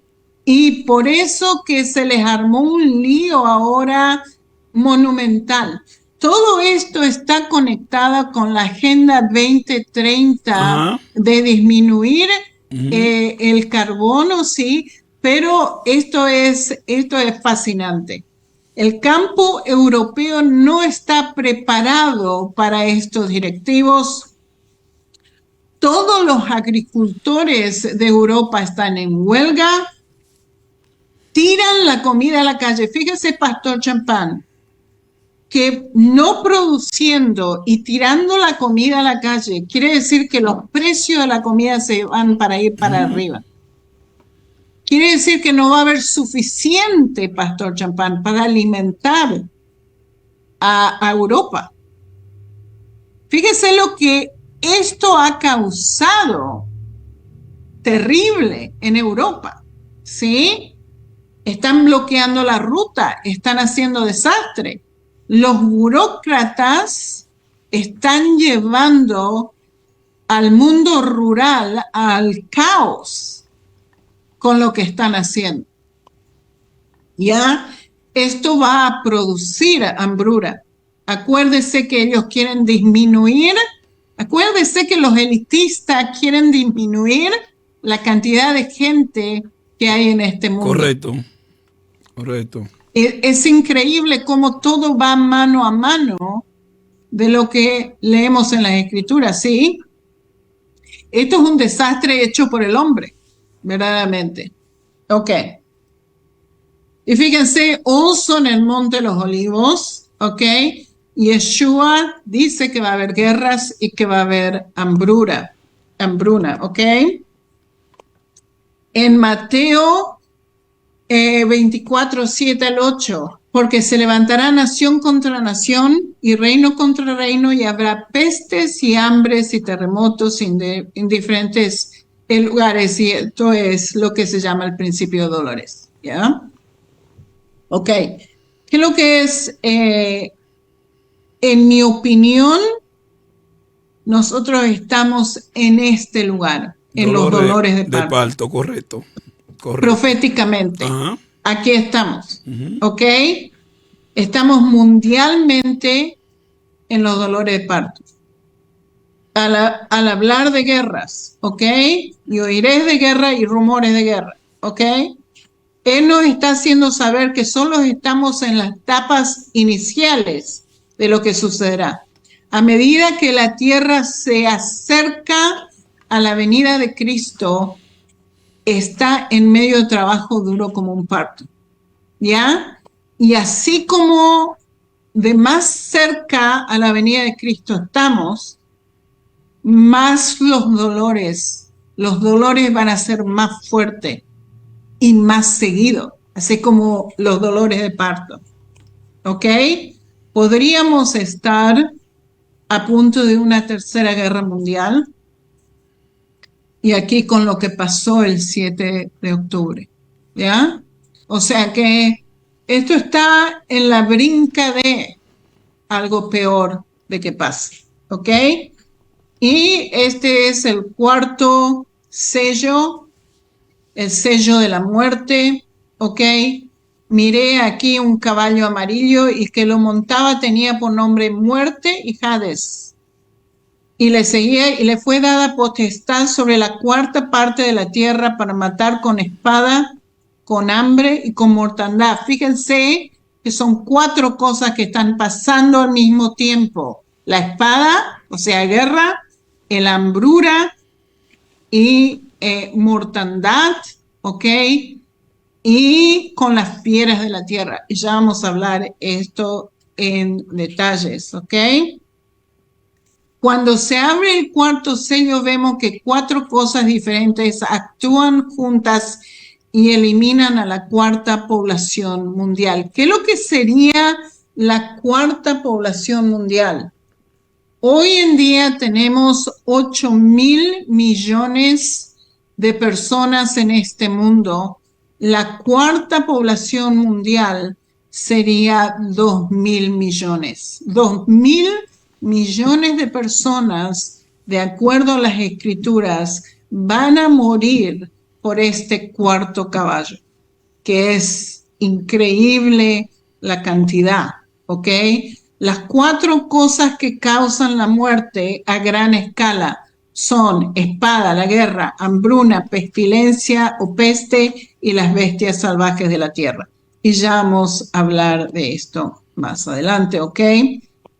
Y por eso que se les armó un lío ahora monumental. Todo esto está conectado con la Agenda 2030 de disminuir el carbono, sí, pero esto es fascinante. El campo europeo no está preparado para estos directivos. Todos los agricultores de Europa están en huelga. Tiran la comida a la calle. Fíjese, Pastor Champán, que no produciendo y tirando la comida a la calle quiere decir que los precios de la comida se van para ir para arriba. Quiere decir que no va a haber suficiente, Pastor Champán, para alimentar a Europa. Fíjese lo que esto ha causado terrible en Europa, ¿sí? Están bloqueando la ruta, están haciendo desastre. Los burócratas están llevando al mundo rural, al caos con lo que están haciendo. Ya, esto va a producir hambruna. Acuérdese que ellos quieren disminuir, acuérdese que los elitistas quieren disminuir la cantidad de gente que hay en este mundo. Correcto, correcto. Es increíble cómo todo va mano a mano de lo que leemos en las escrituras, ¿sí? Esto es un desastre hecho por el hombre, verdaderamente. Ok. Y fíjense, oso en el Monte de los Olivos, ¿ok? Yeshua dice que va a haber guerras y que va a haber hambruna, ¿ok? En Mateo 24, 7 al 8, porque se levantará nación contra nación y reino contra reino y habrá pestes y hambres y terremotos en diferentes lugares, y esto es lo que se llama el principio de dolores, ¿ya? Ok, ¿qué es lo que es? En mi opinión, nosotros estamos en este lugar, en los dolores de parto. parto, correcto. Proféticamente. Ajá. Aquí estamos, ¿ok? Estamos mundialmente en los dolores de parto. Al hablar de guerras, ¿ok? Y oiréis de guerra y rumores de guerra, ¿ok? Él nos está haciendo saber que solo estamos en las etapas iniciales de lo que sucederá. A medida que la tierra se acerca a la venida de Cristo, está en medio de trabajo duro como un parto, ¿ya? Y así como de más cerca a la venida de Cristo estamos, más los dolores van a ser más fuertes y más seguidos, así como los dolores de parto, ¿ok? Podríamos estar a punto de una tercera guerra mundial, y aquí con lo que pasó el 7 de octubre, ¿ya? O sea que esto está en la brinca de algo peor de que pase, ¿ok? Y este es el cuarto sello, el sello de la muerte, ¿ok? Miré aquí un caballo amarillo y que lo montaba tenía por nombre Muerte y Hades. Y le seguía y le fue dada potestad sobre la cuarta parte de la tierra para matar con espada, con hambre y con mortandad. Fíjense que son 4 cosas que están pasando al mismo tiempo. La espada, o sea, guerra, el hambruna y mortandad, ¿ok? Y con las fieras de la tierra. Y ya vamos a hablar esto en detalles, ¿ok? Cuando se abre el cuarto sello, vemos que 4 cosas diferentes actúan juntas y eliminan a la cuarta población mundial. ¿Qué es lo que sería la cuarta población mundial? Hoy en día tenemos 8.000 millones de personas en este mundo. La cuarta población mundial sería 2.000 millones. 2.000 millones de personas, de acuerdo a las escrituras, van a morir por este cuarto caballo, que es increíble la cantidad, ¿ok? Las 4 cosas que causan la muerte a gran escala son espada, la guerra, hambruna, pestilencia o peste y las bestias salvajes de la tierra. Y ya vamos a hablar de esto más adelante, ¿ok?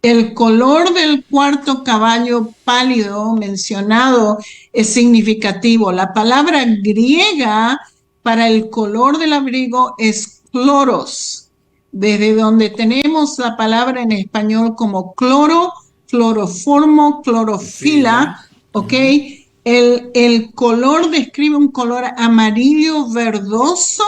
El color del cuarto caballo pálido mencionado es significativo. La palabra griega para el color del abrigo es cloros, desde donde tenemos la palabra en español como cloro, cloroformo, clorofila, ¿ok? El color describe un color amarillo verdoso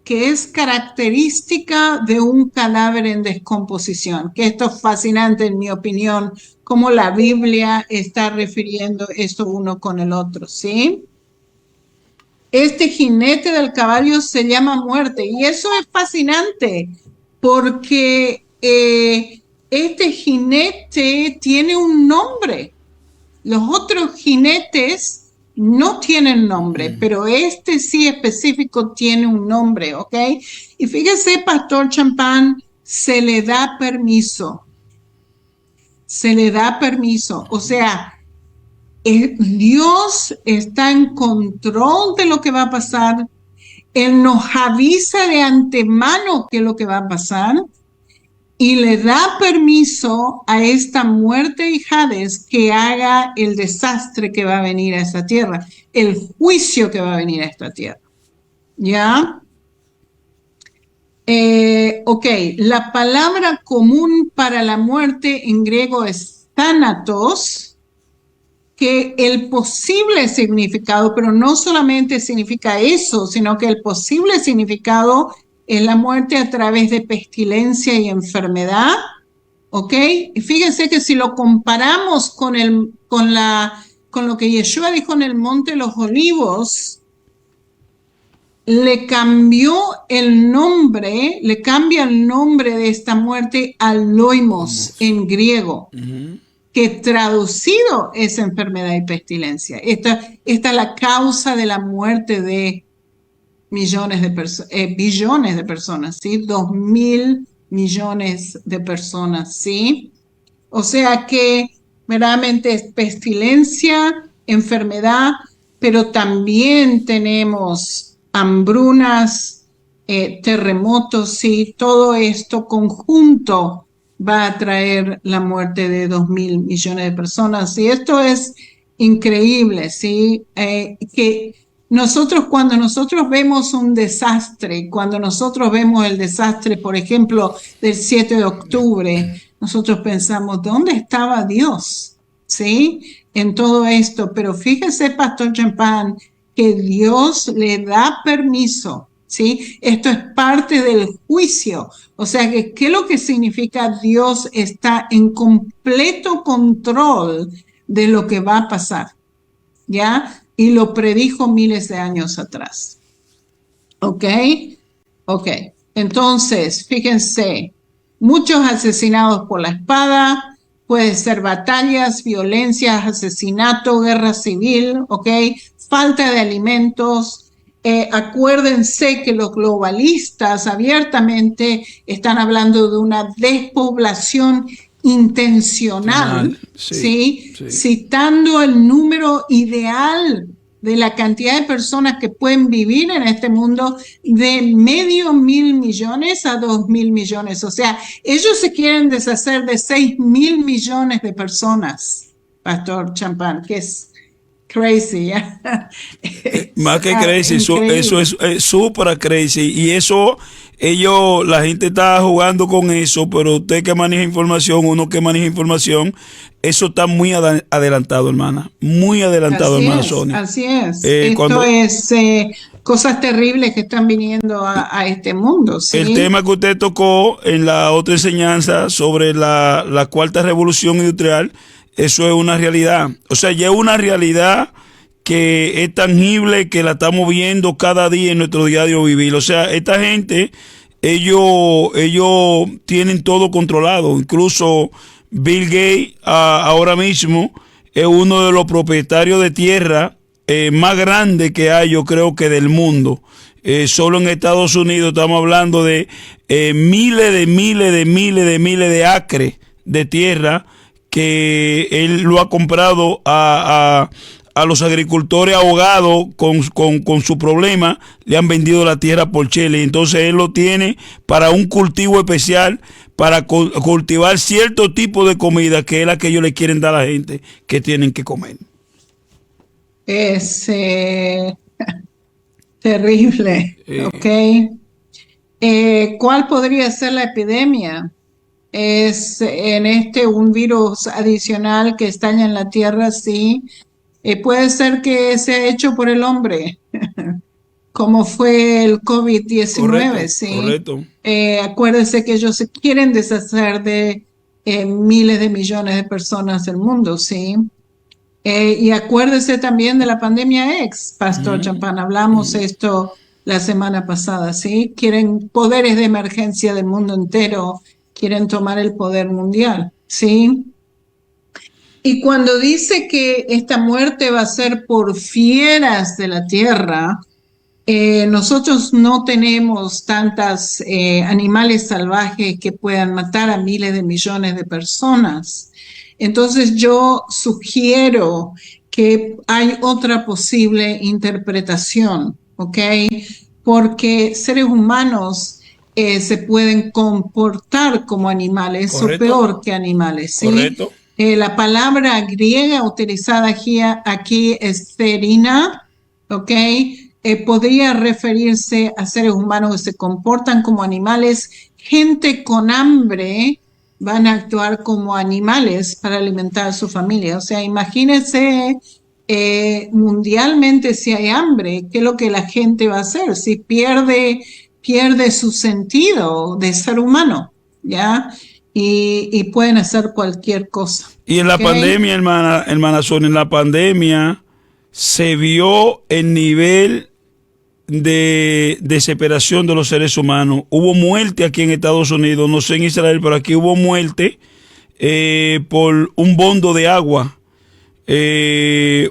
que es característica de un cadáver en descomposición, que esto es fascinante en mi opinión, cómo la Biblia está refiriendo esto uno con el otro, ¿sí? Este jinete del caballo se llama muerte, y eso es fascinante, porque este jinete tiene un nombre, Los otros jinetes no tienen nombre, pero este sí específico tiene un nombre, ¿ok? Y fíjese, Pastor Champán, se le da permiso. Se le da permiso. O sea, Dios está en control de lo que va a pasar. Él nos avisa de antemano qué es lo que va a pasar y le da permiso a esta muerte y Hades que haga el desastre que va a venir a esta tierra, el juicio que va a venir a esta tierra. ¿Ya? Ok, la palabra común para la muerte en griego es thanatos, que el posible significado, pero no solamente significa eso, sino que el posible significado es la muerte a través de pestilencia y enfermedad, ¿ok? Y fíjense que si lo comparamos con lo que Yeshua dijo en el Monte de los Olivos, le cambia el nombre de esta muerte a loimos en griego. Que traducido es enfermedad y pestilencia. Esta es la causa de la muerte de billones de personas, ¿sí? 2.000 millones de personas, ¿sí? O sea que verdaderamente es pestilencia, enfermedad, pero también tenemos hambrunas, terremotos, ¿sí? Todo esto conjunto va a traer la muerte de 2.000 millones de personas. Y esto es increíble, ¿sí? Que cuando nosotros vemos un desastre, cuando nosotros vemos el desastre, por ejemplo, del 7 de octubre, nosotros pensamos, ¿dónde estaba Dios? ¿Sí? En todo esto. Pero fíjese, Pastor Champán, que Dios le da permiso, ¿sí? Esto es parte del juicio. O sea, ¿qué es lo que significa? Dios está en completo control de lo que va a pasar, ¿ya? Y lo predijo miles de años atrás. ¿Ok? Ok. Entonces, fíjense, muchos asesinados por la espada, puede ser batallas, violencias, asesinato, guerra civil, ¿ok? Falta de alimentos. Acuérdense que los globalistas abiertamente están hablando de una despoblación intencional, ¿sí? Citando el número ideal de la cantidad de personas que pueden vivir en este mundo de 500 millones a 2.000 millones. O sea, ellos se quieren deshacer de 6.000 millones de personas, Pastor Champán, que es crazy. Más que crazy, eso es súper crazy. Y eso, la gente está jugando con eso, pero usted que maneja información, uno que maneja información, eso está muy adelantado, hermana. Muy adelantado, hermana Sonia. Así es. Esto es cosas terribles que están viniendo a este mundo, ¿sí? El tema que usted tocó en la otra enseñanza sobre la cuarta revolución industrial, eso es una realidad. O sea, ya es una realidad que es tangible, que la estamos viendo cada día en nuestro diario vivir. O sea, esta gente, ellos tienen todo controlado. Incluso Bill Gates ahora mismo es uno de los propietarios de tierra más grandes que hay, yo creo que del mundo. Solo en Estados Unidos estamos hablando de miles de acres de tierra que él lo ha comprado a los agricultores ahogados con su problema, le han vendido la tierra por chele. Entonces él lo tiene para un cultivo especial, para cultivar cierto tipo de comida que es la que ellos le quieren dar a la gente que tienen que comer. Es terrible, ¿ok? ¿Cuál podría ser la epidemia? Es un virus adicional que estalla en la tierra, sí. Puede ser que sea hecho por el hombre, como fue el COVID-19, ¿sí? Correcto. Acuérdense que ellos se quieren deshacer de miles de millones de personas del mundo, ¿sí? Y acuérdese también de la pandemia Pastor Champán, hablamos esto la semana pasada, ¿sí? Quieren poderes de emergencia del mundo entero, quieren tomar el poder mundial, ¿sí? Y cuando dice que esta muerte va a ser por fieras de la tierra, nosotros no tenemos tantos animales salvajes que puedan matar a miles de millones de personas. Entonces yo sugiero que hay otra posible interpretación, ¿ok? Porque seres humanos se pueden comportar como animales. Correcto. O peor que animales, ¿sí? Correcto. La palabra griega utilizada aquí es therina, ¿ok? Podría referirse a seres humanos que se comportan como animales. Gente con hambre van a actuar como animales para alimentar a su familia. O sea, imagínense mundialmente si hay hambre, ¿qué es lo que la gente va a hacer? Si pierde su sentido de ser humano, ¿ya? Y pueden hacer cualquier cosa. Y en la pandemia, hermana Sonia, en la pandemia se vio el nivel de desesperación de los seres humanos. Hubo muerte aquí en Estados Unidos, no sé en Israel, pero aquí hubo muerte por un bondo de agua.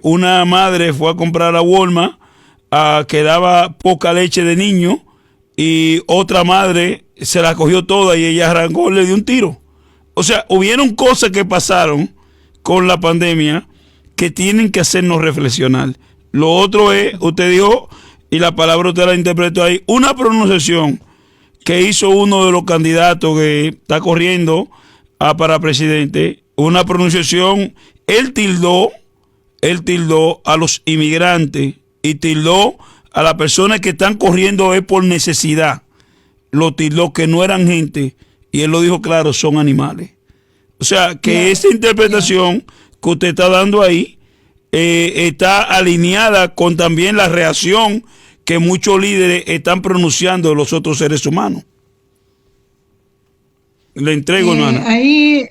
Una madre fue a comprar a Walmart que daba poca leche de niño y otra madre se la cogió toda y ella arrancó, le dio un tiro. O sea, hubieron cosas que pasaron con la pandemia que tienen que hacernos reflexionar. Lo otro es, usted dijo, y la palabra usted la interpretó ahí, una pronunciación que hizo uno de los candidatos que está corriendo para presidente, una pronunciación, él tildó a los inmigrantes y tildó a las personas que están corriendo por necesidad, lo tildó que no eran gente, y él lo dijo claro, son animales. O sea, que esa interpretación que usted está dando ahí está alineada con también la reacción que muchos líderes están pronunciando de los otros seres humanos. Le entrego, hermana. Ahí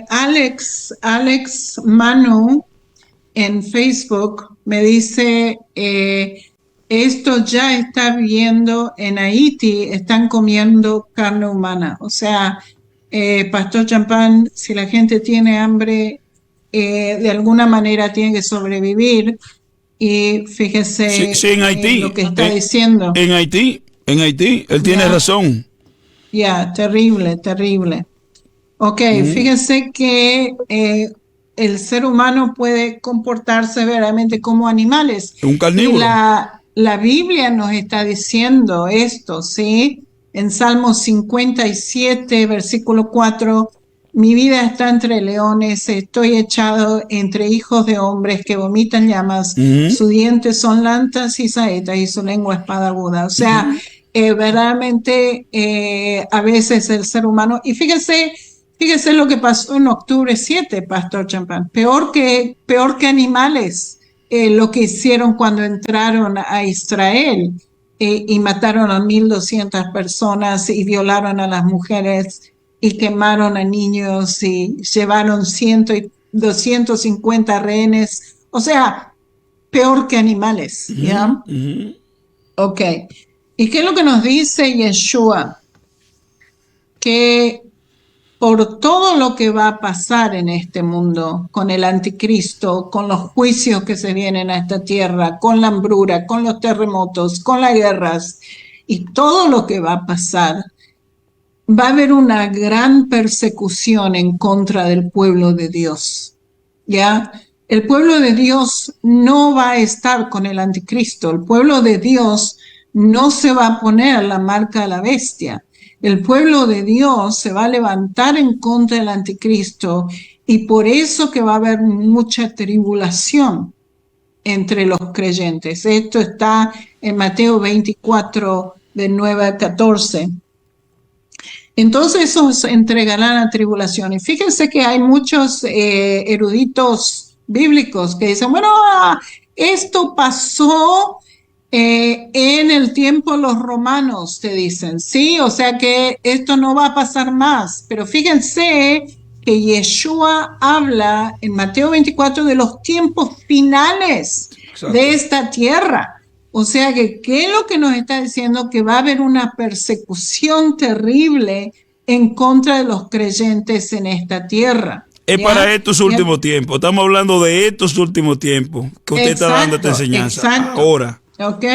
Alex Manu en Facebook me dice, esto ya está viendo en Haití, están comiendo carne humana. O sea, Pastor Champán, si la gente tiene hambre, de alguna manera tiene que sobrevivir. Y fíjese en Haití, lo que está diciendo. En Haití, él tiene razón. Terrible. Ok, fíjese que el ser humano puede comportarse verdaderamente como animales. Un carnívoro. Y la Biblia nos está diciendo esto, ¿sí? En Salmo 57, versículo 4, mi vida está entre leones, estoy echado entre hijos de hombres que vomitan llamas, sus dientes son lanzas y saetas y su lengua espada aguda. O sea, verdaderamente a veces el ser humano, y fíjese lo que pasó en octubre 7, Pastor Champán, peor que animales, lo que hicieron cuando entraron a Israel y mataron a 1,200 personas y violaron a las mujeres y quemaron a niños y llevaron 250 rehenes. O sea, peor que animales, ¿ya? Ok. ¿Y qué es lo que nos dice Yeshua? Que por todo lo que va a pasar en este mundo, con el anticristo, con los juicios que se vienen a esta tierra, con la hambruna, con los terremotos, con las guerras y todo lo que va a pasar, va a haber una gran persecución en contra del pueblo de Dios, ¿ya? El pueblo de Dios no va a estar con el anticristo, el pueblo de Dios no se va a poner la marca de la bestia. El pueblo de Dios se va a levantar en contra del anticristo y por eso que va a haber mucha tribulación entre los creyentes. Esto está en Mateo 24, del 9 al 14. Entonces esos entregarán a tribulación. Y fíjense que hay muchos eruditos bíblicos que dicen, bueno, esto pasó en el tiempo de los romanos, te dicen, ¿sí? O sea que esto no va a pasar más. Pero fíjense que Yeshua habla en Mateo 24 de los tiempos finales. Exacto. De esta tierra. O sea que, ¿qué es lo que nos está diciendo? Que va a haber una persecución terrible en contra de los creyentes en esta tierra. Es ¿ya? para estos últimos tiempos. Estamos hablando de estos últimos tiempos que usted está dando esta enseñanza. Exacto. Ahora. ¿Ok?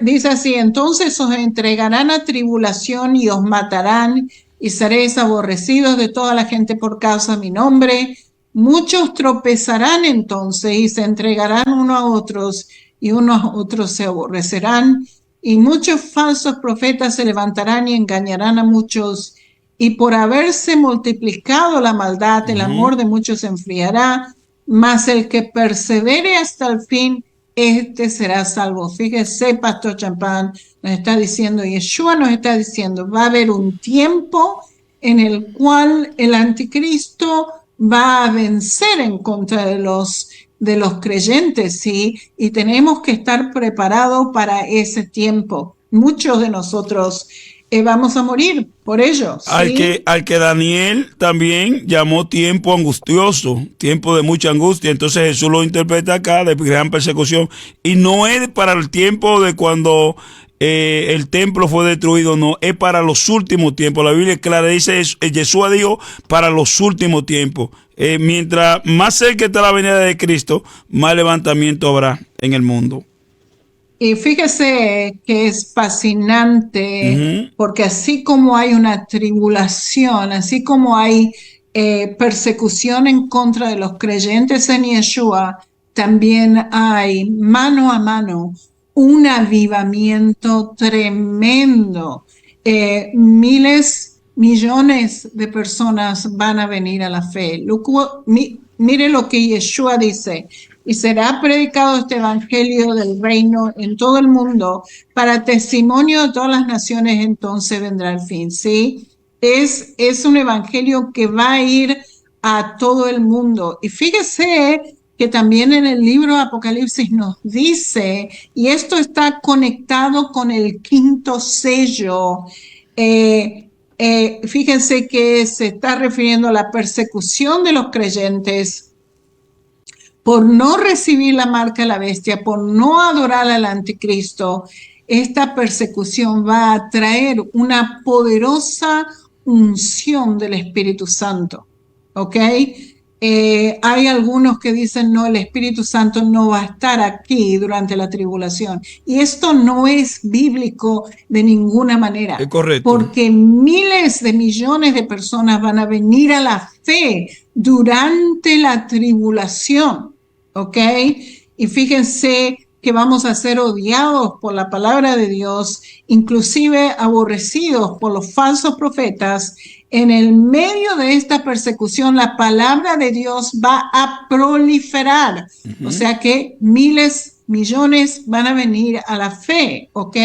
Dice así, entonces os entregarán a tribulación y os matarán y seréis aborrecidos de toda la gente por causa de mi nombre. Muchos tropezarán entonces y se entregarán unos a otros y unos a otros se aborrecerán. Y muchos falsos profetas se levantarán y engañarán a muchos. Y por haberse multiplicado la maldad, el amor de muchos se enfriará. Mas el que persevere hasta el fin, este será salvo. Fíjese, Pastor Champán nos está diciendo, Yeshua nos está diciendo, va a haber un tiempo en el cual el anticristo va a vencer en contra de los creyentes, ¿sí? Y tenemos que estar preparados para ese tiempo. Muchos de nosotros vamos a morir por ello, ¿sí? Al que Daniel también llamó tiempo angustioso, tiempo de mucha angustia. Entonces Jesús lo interpreta acá de gran persecución. Y no es para el tiempo de cuando el templo fue destruido, no, es para los últimos tiempos. La Biblia es clara, dice, Jesús dijo para los últimos tiempos. Mientras más cerca está la venida de Cristo, más levantamiento habrá en el mundo. Y fíjese que es fascinante, porque así como hay una tribulación, así como hay persecución en contra de los creyentes en Yeshua, también hay mano a mano un avivamiento tremendo. Millones de personas van a venir a la fe. Mire lo que Yeshua dice. Y será predicado este evangelio del reino en todo el mundo para testimonio de todas las naciones, entonces vendrá el fin, ¿sí? Es un evangelio que va a ir a todo el mundo. Y fíjese que también en el libro de Apocalipsis nos dice, y esto está conectado con el quinto sello, fíjense que se está refiriendo a la persecución de los creyentes por no recibir la marca de la bestia, por no adorar al anticristo. Esta persecución va a traer una poderosa unción del Espíritu Santo, ¿ok? Hay algunos que dicen, no, el Espíritu Santo no va a estar aquí durante la tribulación. Y esto no es bíblico de ninguna manera. Es correcto. Porque miles de millones de personas van a venir a la fe durante la tribulación, ¿ok? Y fíjense que vamos a ser odiados por la palabra de Dios, inclusive aborrecidos por los falsos profetas. En el medio de esta persecución, la palabra de Dios va a proliferar. O sea que miles, millones van a venir a la fe, ¿ok?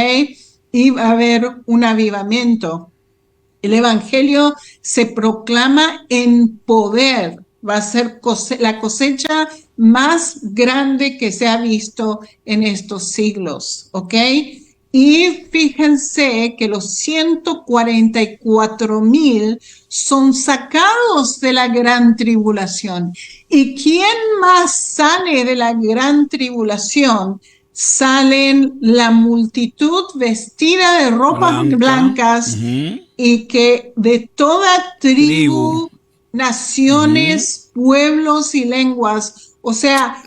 Y va a haber un avivamiento. El evangelio se proclama en poder. Va a ser la cosecha más grande que se ha visto en estos siglos, ¿ok? Y fíjense que los 144,000 son sacados de la gran tribulación. ¿Y quién más sale de la gran tribulación? Salen la multitud vestida de ropas blancas y que de toda tribu, naciones, pueblos y lenguas. O sea,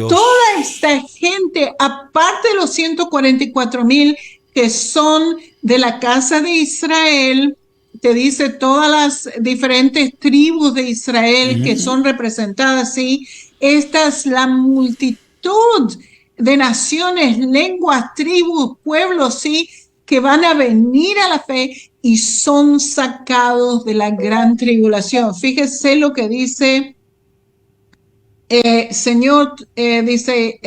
toda esta gente, aparte de los 144,000 que son de la casa de Israel, te dice todas las diferentes tribus de Israel que son representadas, ¿sí? Esta es la multitud de naciones, lenguas, tribus, pueblos, ¿sí? Que van a venir a la fe y son sacados de la gran tribulación. Fíjese lo que dice Señor, dice,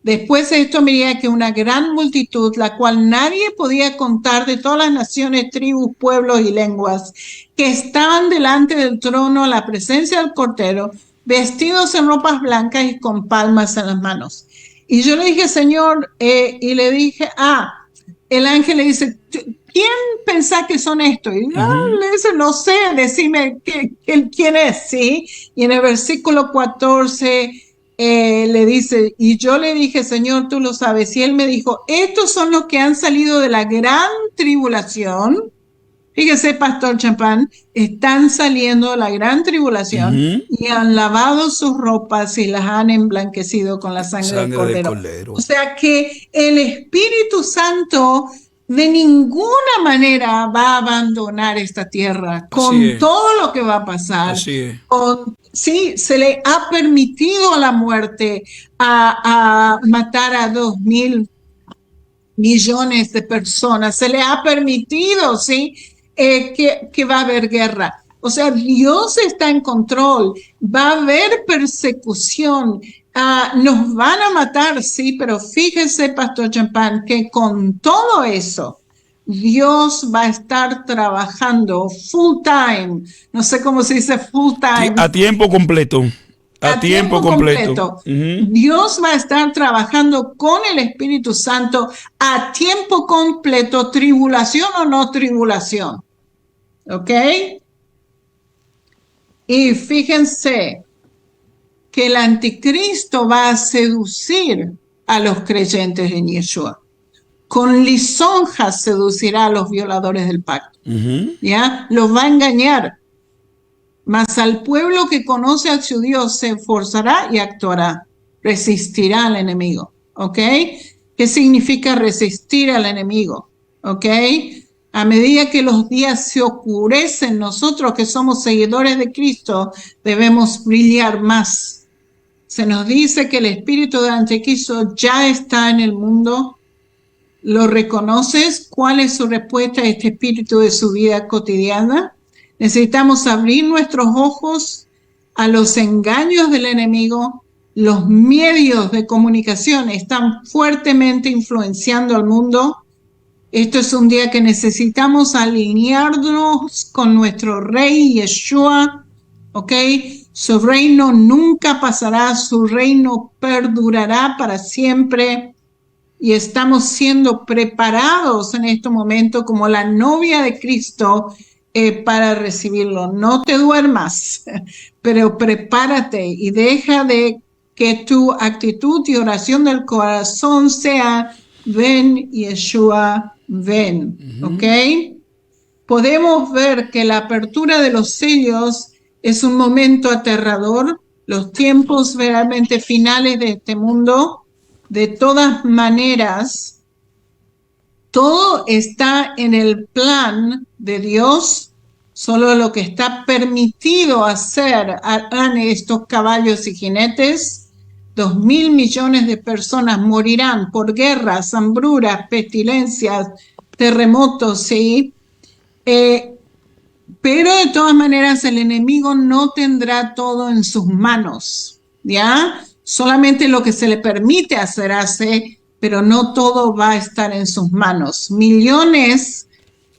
después de esto miré que una gran multitud, la cual nadie podía contar, de todas las naciones, tribus, pueblos y lenguas, que estaban delante del trono a la presencia del Cordero, vestidos en ropas blancas y con palmas en las manos. Y yo le dije, Señor, y le dije, el ángel le dice, ¿quién pensás que son estos? Y le dice, no sé, decime quién es, ¿sí? Y en el versículo 14 le dice, y yo le dije, Señor, tú lo sabes. Y él me dijo, estos son los que han salido de la gran tribulación Fíjese, Pastor Champán, están saliendo de la gran tribulación y han lavado sus ropas y las han emblanquecido con la sangre del Cordero. O sea que el Espíritu Santo de ninguna manera va a abandonar esta tierra con todo lo que va a pasar. Sí, se le ha permitido a la muerte a matar a 2.000 millones de personas. Se le ha permitido, ¿sí? Que va a haber guerra. O sea, Dios está en control. Va a haber persecución. Nos van a matar, sí, pero fíjese, Pastor Champán, que con todo eso, Dios va a estar trabajando full time. No sé cómo se dice full time. A tiempo completo. A tiempo completo. Dios va a estar trabajando con el Espíritu Santo a tiempo completo, tribulación o no tribulación. ¿Ok? Y fíjense que el anticristo va a seducir a los creyentes en Yeshua. Con lisonjas seducirá a los violadores del pacto. ¿Ya? Los va a engañar. Mas al pueblo que conoce a su Dios se esforzará y actuará. Resistirá al enemigo. ¿Ok? ¿Qué significa resistir al enemigo? ¿Ok? A medida que los días se oscurecen, nosotros que somos seguidores de Cristo debemos brillar más. Se nos dice que el espíritu del anticristo ya está en el mundo. ¿Lo reconoces? ¿Cuál es su respuesta a este espíritu de su vida cotidiana? Necesitamos abrir nuestros ojos a los engaños del enemigo. Los medios de comunicación están fuertemente influenciando al mundo. Esto es un día que necesitamos alinearnos con nuestro Rey Yeshua, ¿ok? Su reino nunca pasará, su reino perdurará para siempre. Y estamos siendo preparados en este momento como la novia de Cristo para recibirlo. No te duermas, pero prepárate y deja de que tu actitud y oración del corazón sea: ven, Yeshua, ven. ¿Ok? Podemos ver que la apertura de los sellos es un momento aterrador. Los tiempos realmente finales de este mundo. De todas maneras, todo está en el plan de Dios. Solo lo que está permitido hacer harán estos caballos y jinetes. 2.000 millones de personas morirán por guerras, hambruras, pestilencias, terremotos, ¿sí? Pero de todas maneras el enemigo no tendrá todo en sus manos, ¿ya? Solamente lo que se le permite hacer hace, pero no todo va a estar en sus manos. Millones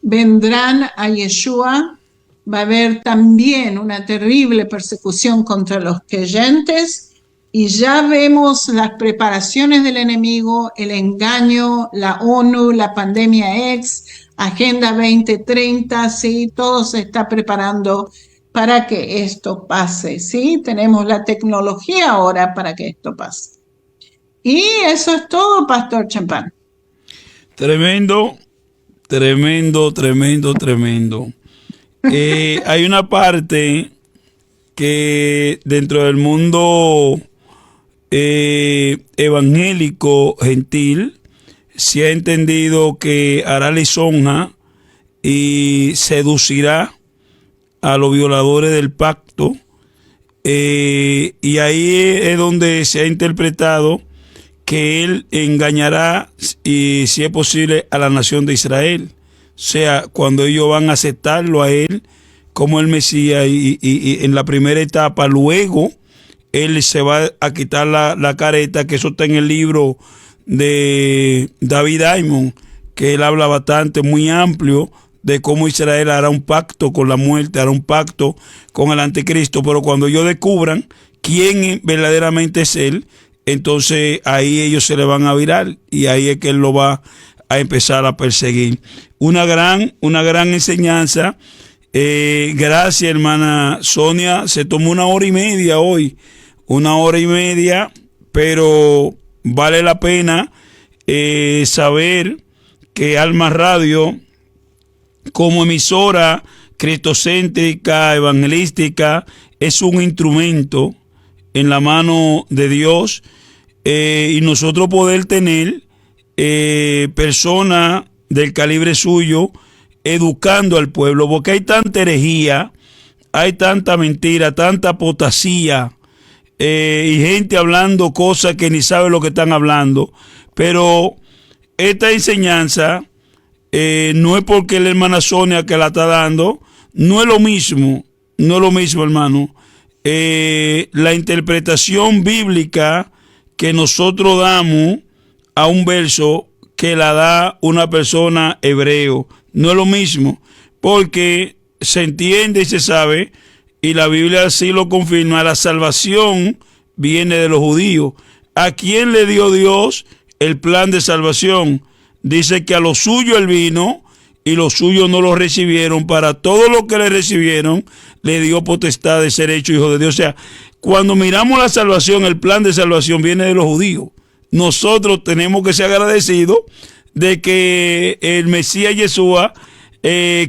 vendrán a Yeshua. Va a haber también una terrible persecución contra los creyentes. Y ya vemos las preparaciones del enemigo, el engaño, la ONU, la pandemia Agenda 2030, sí, todo se está preparando para que esto pase, ¿sí? Tenemos la tecnología ahora para que esto pase. Y eso es todo, Pastor Champán. Tremendo, tremendo, tremendo, tremendo. Hay una parte que dentro del mundo evangélico gentil se ha entendido que hará lisonja y seducirá a los violadores del pacto, y ahí es donde se ha interpretado que él engañará, y si es posible, a la nación de Israel. O sea, cuando ellos van a aceptarlo a él como el Mesías, y en la primera etapa, luego él se va a quitar la careta, que eso está en el libro de David Diamond, que él habla bastante, muy amplio, de cómo Israel hará un pacto con la muerte, hará un pacto con el anticristo. Pero cuando ellos descubran quién verdaderamente es él, entonces ahí ellos se le van a virar, y ahí es que él lo va a empezar a perseguir. Una gran enseñanza. Gracias, hermana Sonia. Se tomó 1 hora y media hoy, 1 hora y media, pero vale la pena saber que Alma Radio como emisora cristocéntrica, evangelística, es un instrumento en la mano de Dios, y nosotros poder tener personas del calibre suyo educando al pueblo, porque hay tanta herejía, hay tanta mentira, tanta apostasía, y gente hablando cosas que ni sabe lo que están hablando. Pero esta enseñanza no es porque la hermana Sonia que la está dando, no es lo mismo, no es lo mismo, hermano. La interpretación bíblica que nosotros damos a un verso que la da una persona hebreo, no es lo mismo, porque se entiende y se sabe, y la Biblia así lo confirma, la salvación viene de los judíos. ¿A quién le dio Dios el plan de salvación? Dice que a los suyos él vino y los suyos no lo recibieron. Para todos los que le recibieron, le dio potestad de ser hecho hijo de Dios. O sea, cuando miramos la salvación, el plan de salvación viene de los judíos. Nosotros tenemos que ser agradecidos de que el Mesías Yeshua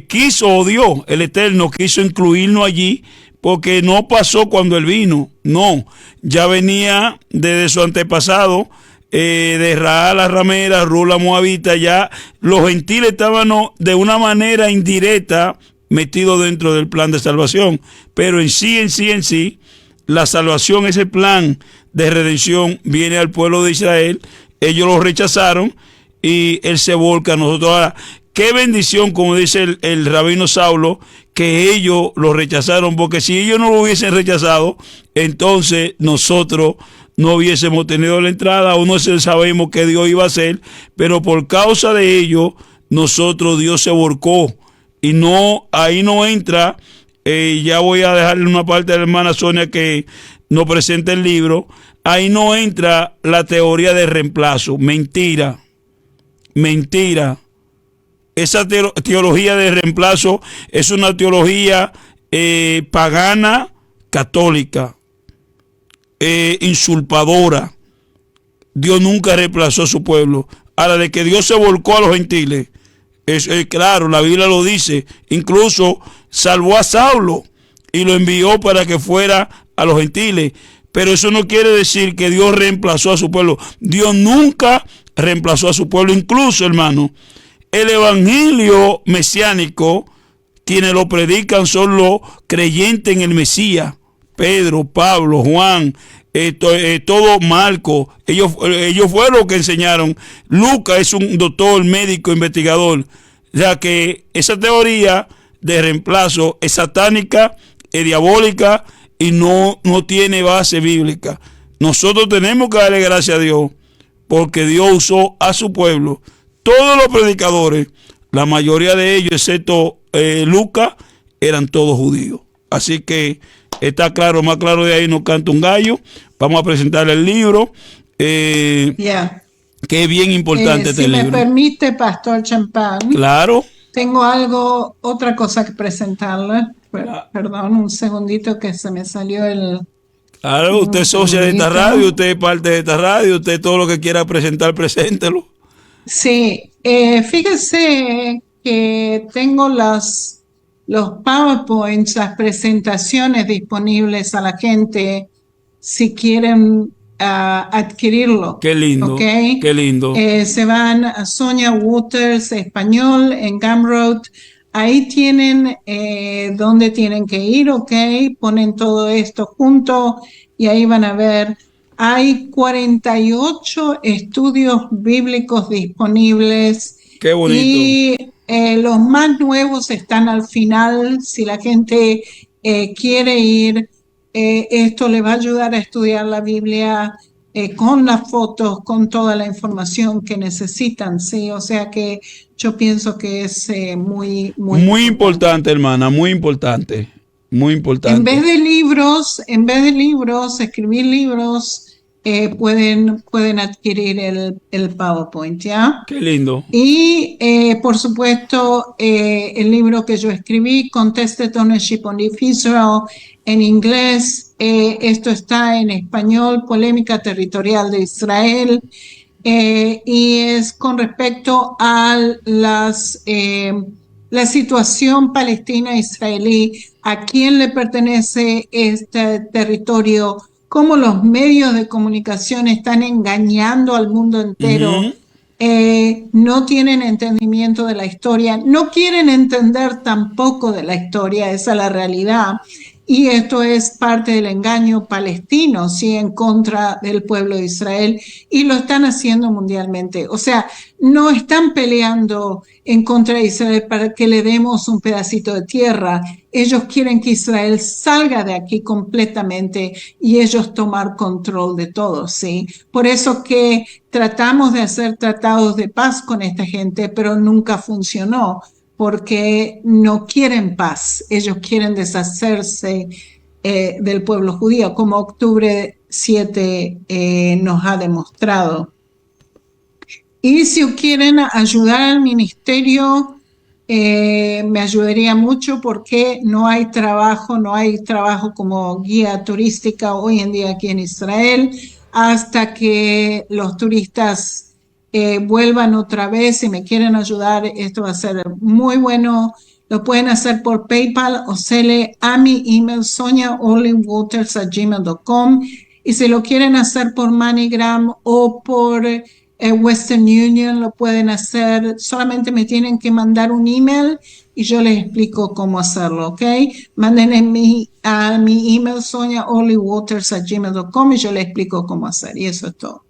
quiso, o Dios, el Eterno, quiso incluirnos allí, porque no pasó cuando él vino, no, ya venía desde su antepasado, de Raal la ramera, Rula moabita, ya los gentiles estaban de una manera indirecta metidos dentro del plan de salvación, pero en sí, la salvación, ese plan de redención viene al pueblo de Israel. Ellos lo rechazaron y él se volca a nosotros. Ahora, qué bendición, como dice el rabino Saulo, que ellos lo rechazaron, porque si ellos no lo hubiesen rechazado, entonces nosotros no hubiésemos tenido la entrada, o no sabemos qué Dios iba a hacer, pero por causa de ellos, nosotros, Dios se volcó, y no, ahí no entra, ya voy a dejarle una parte a la hermana Sonia que nos presenta el libro, ahí no entra la teoría de reemplazo, mentira. Esa teología de reemplazo es una teología pagana, católica, insulpadora. Dios nunca reemplazó a su pueblo. Ahora, de que Dios se volcó a los gentiles, es claro, la Biblia lo dice. Incluso salvó a Saulo y lo envió para que fuera a los gentiles. Pero eso no quiere decir que Dios reemplazó a su pueblo. Dios nunca reemplazó a su pueblo. Incluso, hermano, el evangelio mesiánico, quienes lo predican son los creyentes en el Mesías. Pedro, Pablo, Juan, todo Marco, ellos fueron los que enseñaron. Lucas es un doctor, médico, investigador. O sea que esa teoría de reemplazo es satánica, es diabólica y no tiene base bíblica. Nosotros tenemos que darle gracias a Dios porque Dios usó a su pueblo. Todos los predicadores, la mayoría de ellos, excepto Lucas, eran todos judíos. Así que está claro, más claro de ahí no canta un gallo. Vamos a presentar el libro, que es bien importante este libro. Si me permite, Pastor Champán. Claro. Tengo otra cosa que presentarle. Perdón, un segundito que se me salió el... Claro, usted es socia de esta radio, usted es parte de esta radio, usted todo lo que quiera presentar, preséntelo. Sí, fíjese que tengo los PowerPoints, las presentaciones disponibles a la gente si quieren adquirirlo. Qué lindo, ¿okay? Qué lindo. Se van a Sonia Waters Español en Gumroad. Ahí tienen dónde tienen que ir, ¿ok? Ponen todo esto junto y ahí van a ver. Hay 48 estudios bíblicos disponibles. Qué bonito. Y los más nuevos están al final. Si la gente quiere ir, esto le va a ayudar a estudiar la Biblia con las fotos, con toda la información que necesitan, ¿sí? O sea que yo pienso que es muy importante, hermana, muy importante. Muy importante. En vez de libros, escribir libros, pueden adquirir el PowerPoint, ¿ya? Qué lindo. Y, por supuesto, el libro que yo escribí, Contested Ownership on Israel, en inglés, esto está en español, Polémica Territorial de Israel, y es con respecto a la situación palestina-israelí, a quién le pertenece este territorio, cómo los medios de comunicación están engañando al mundo entero. No tienen entendimiento de la historia, no quieren entender tampoco de la historia, esa es la realidad. Y esto es parte del engaño palestino, ¿sí? En contra del pueblo de Israel, y lo están haciendo mundialmente. O sea, no están peleando en contra de Israel para que le demos un pedacito de tierra. Ellos quieren que Israel salga de aquí completamente y ellos tomar control de todo, ¿sí? Por eso que tratamos de hacer tratados de paz con esta gente, pero nunca funcionó, porque no quieren paz, ellos quieren deshacerse del pueblo judío, como octubre 7 nos ha demostrado. Y si quieren ayudar al ministerio, me ayudaría mucho, porque no hay trabajo como guía turística hoy en día aquí en Israel, hasta que los turistas vuelvan otra vez. Si me quieren ayudar, esto va a ser muy bueno. Lo pueden hacer por PayPal o sele a mi email soniaolivewaters@gmail.com, y si lo quieren hacer por MoneyGram o por Western Union, lo pueden hacer. Solamente me tienen que mandar un email y yo les explico cómo hacerlo, ¿ok? Manden a mi email soniaolivewaters@gmail.com y yo les explico cómo hacer, y eso es todo.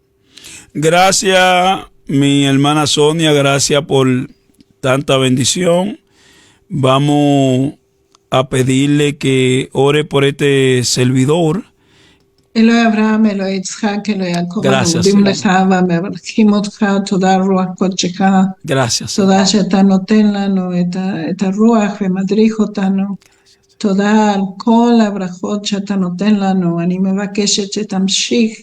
Gracias, mi hermana Sonia, gracias por tanta bendición. Vamos a pedirle que ore por este servidor. אלוהי אברהם, אלוהי יצחק, אלוהי יעקב, אנחנו Gracias, מודים Señor. לך ומברכים אותך. תודה רוח קודשך. Gracias, Señor. תודה שאתה נותן לנו את הרוח ומדריך אותנו. תודה על כל הברכות שאתה נותן לנו. אני מבקשת שתמשיך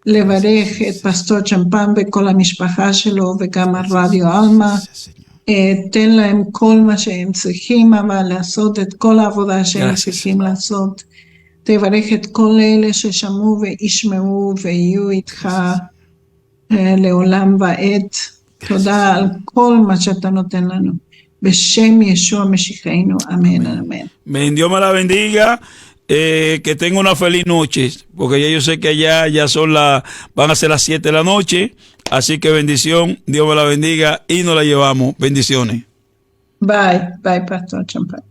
לברך את פסטור צ'מפן וכל המשפחה שלו, וגם על רדיו אלמה. תן להם כל מה שהם צריכים, אבל לעשות את כל העבודה שהם צריכים לעשות. תברך את כל אלה ששמעו וישמעו ויהיו איתך לעולם ועד. תודה על כל מה שאתה נותן לנו. בשם ישוע משיחנו, אמן, אמן. Dios me la bendiga. Que tenga una feliz noche, porque ya yo sé que allá ya van a ser las 7 de la noche. Así que bendición, Dios me la bendiga y nos la llevamos. Bendiciones. Bye, bye, Pastor Champagne.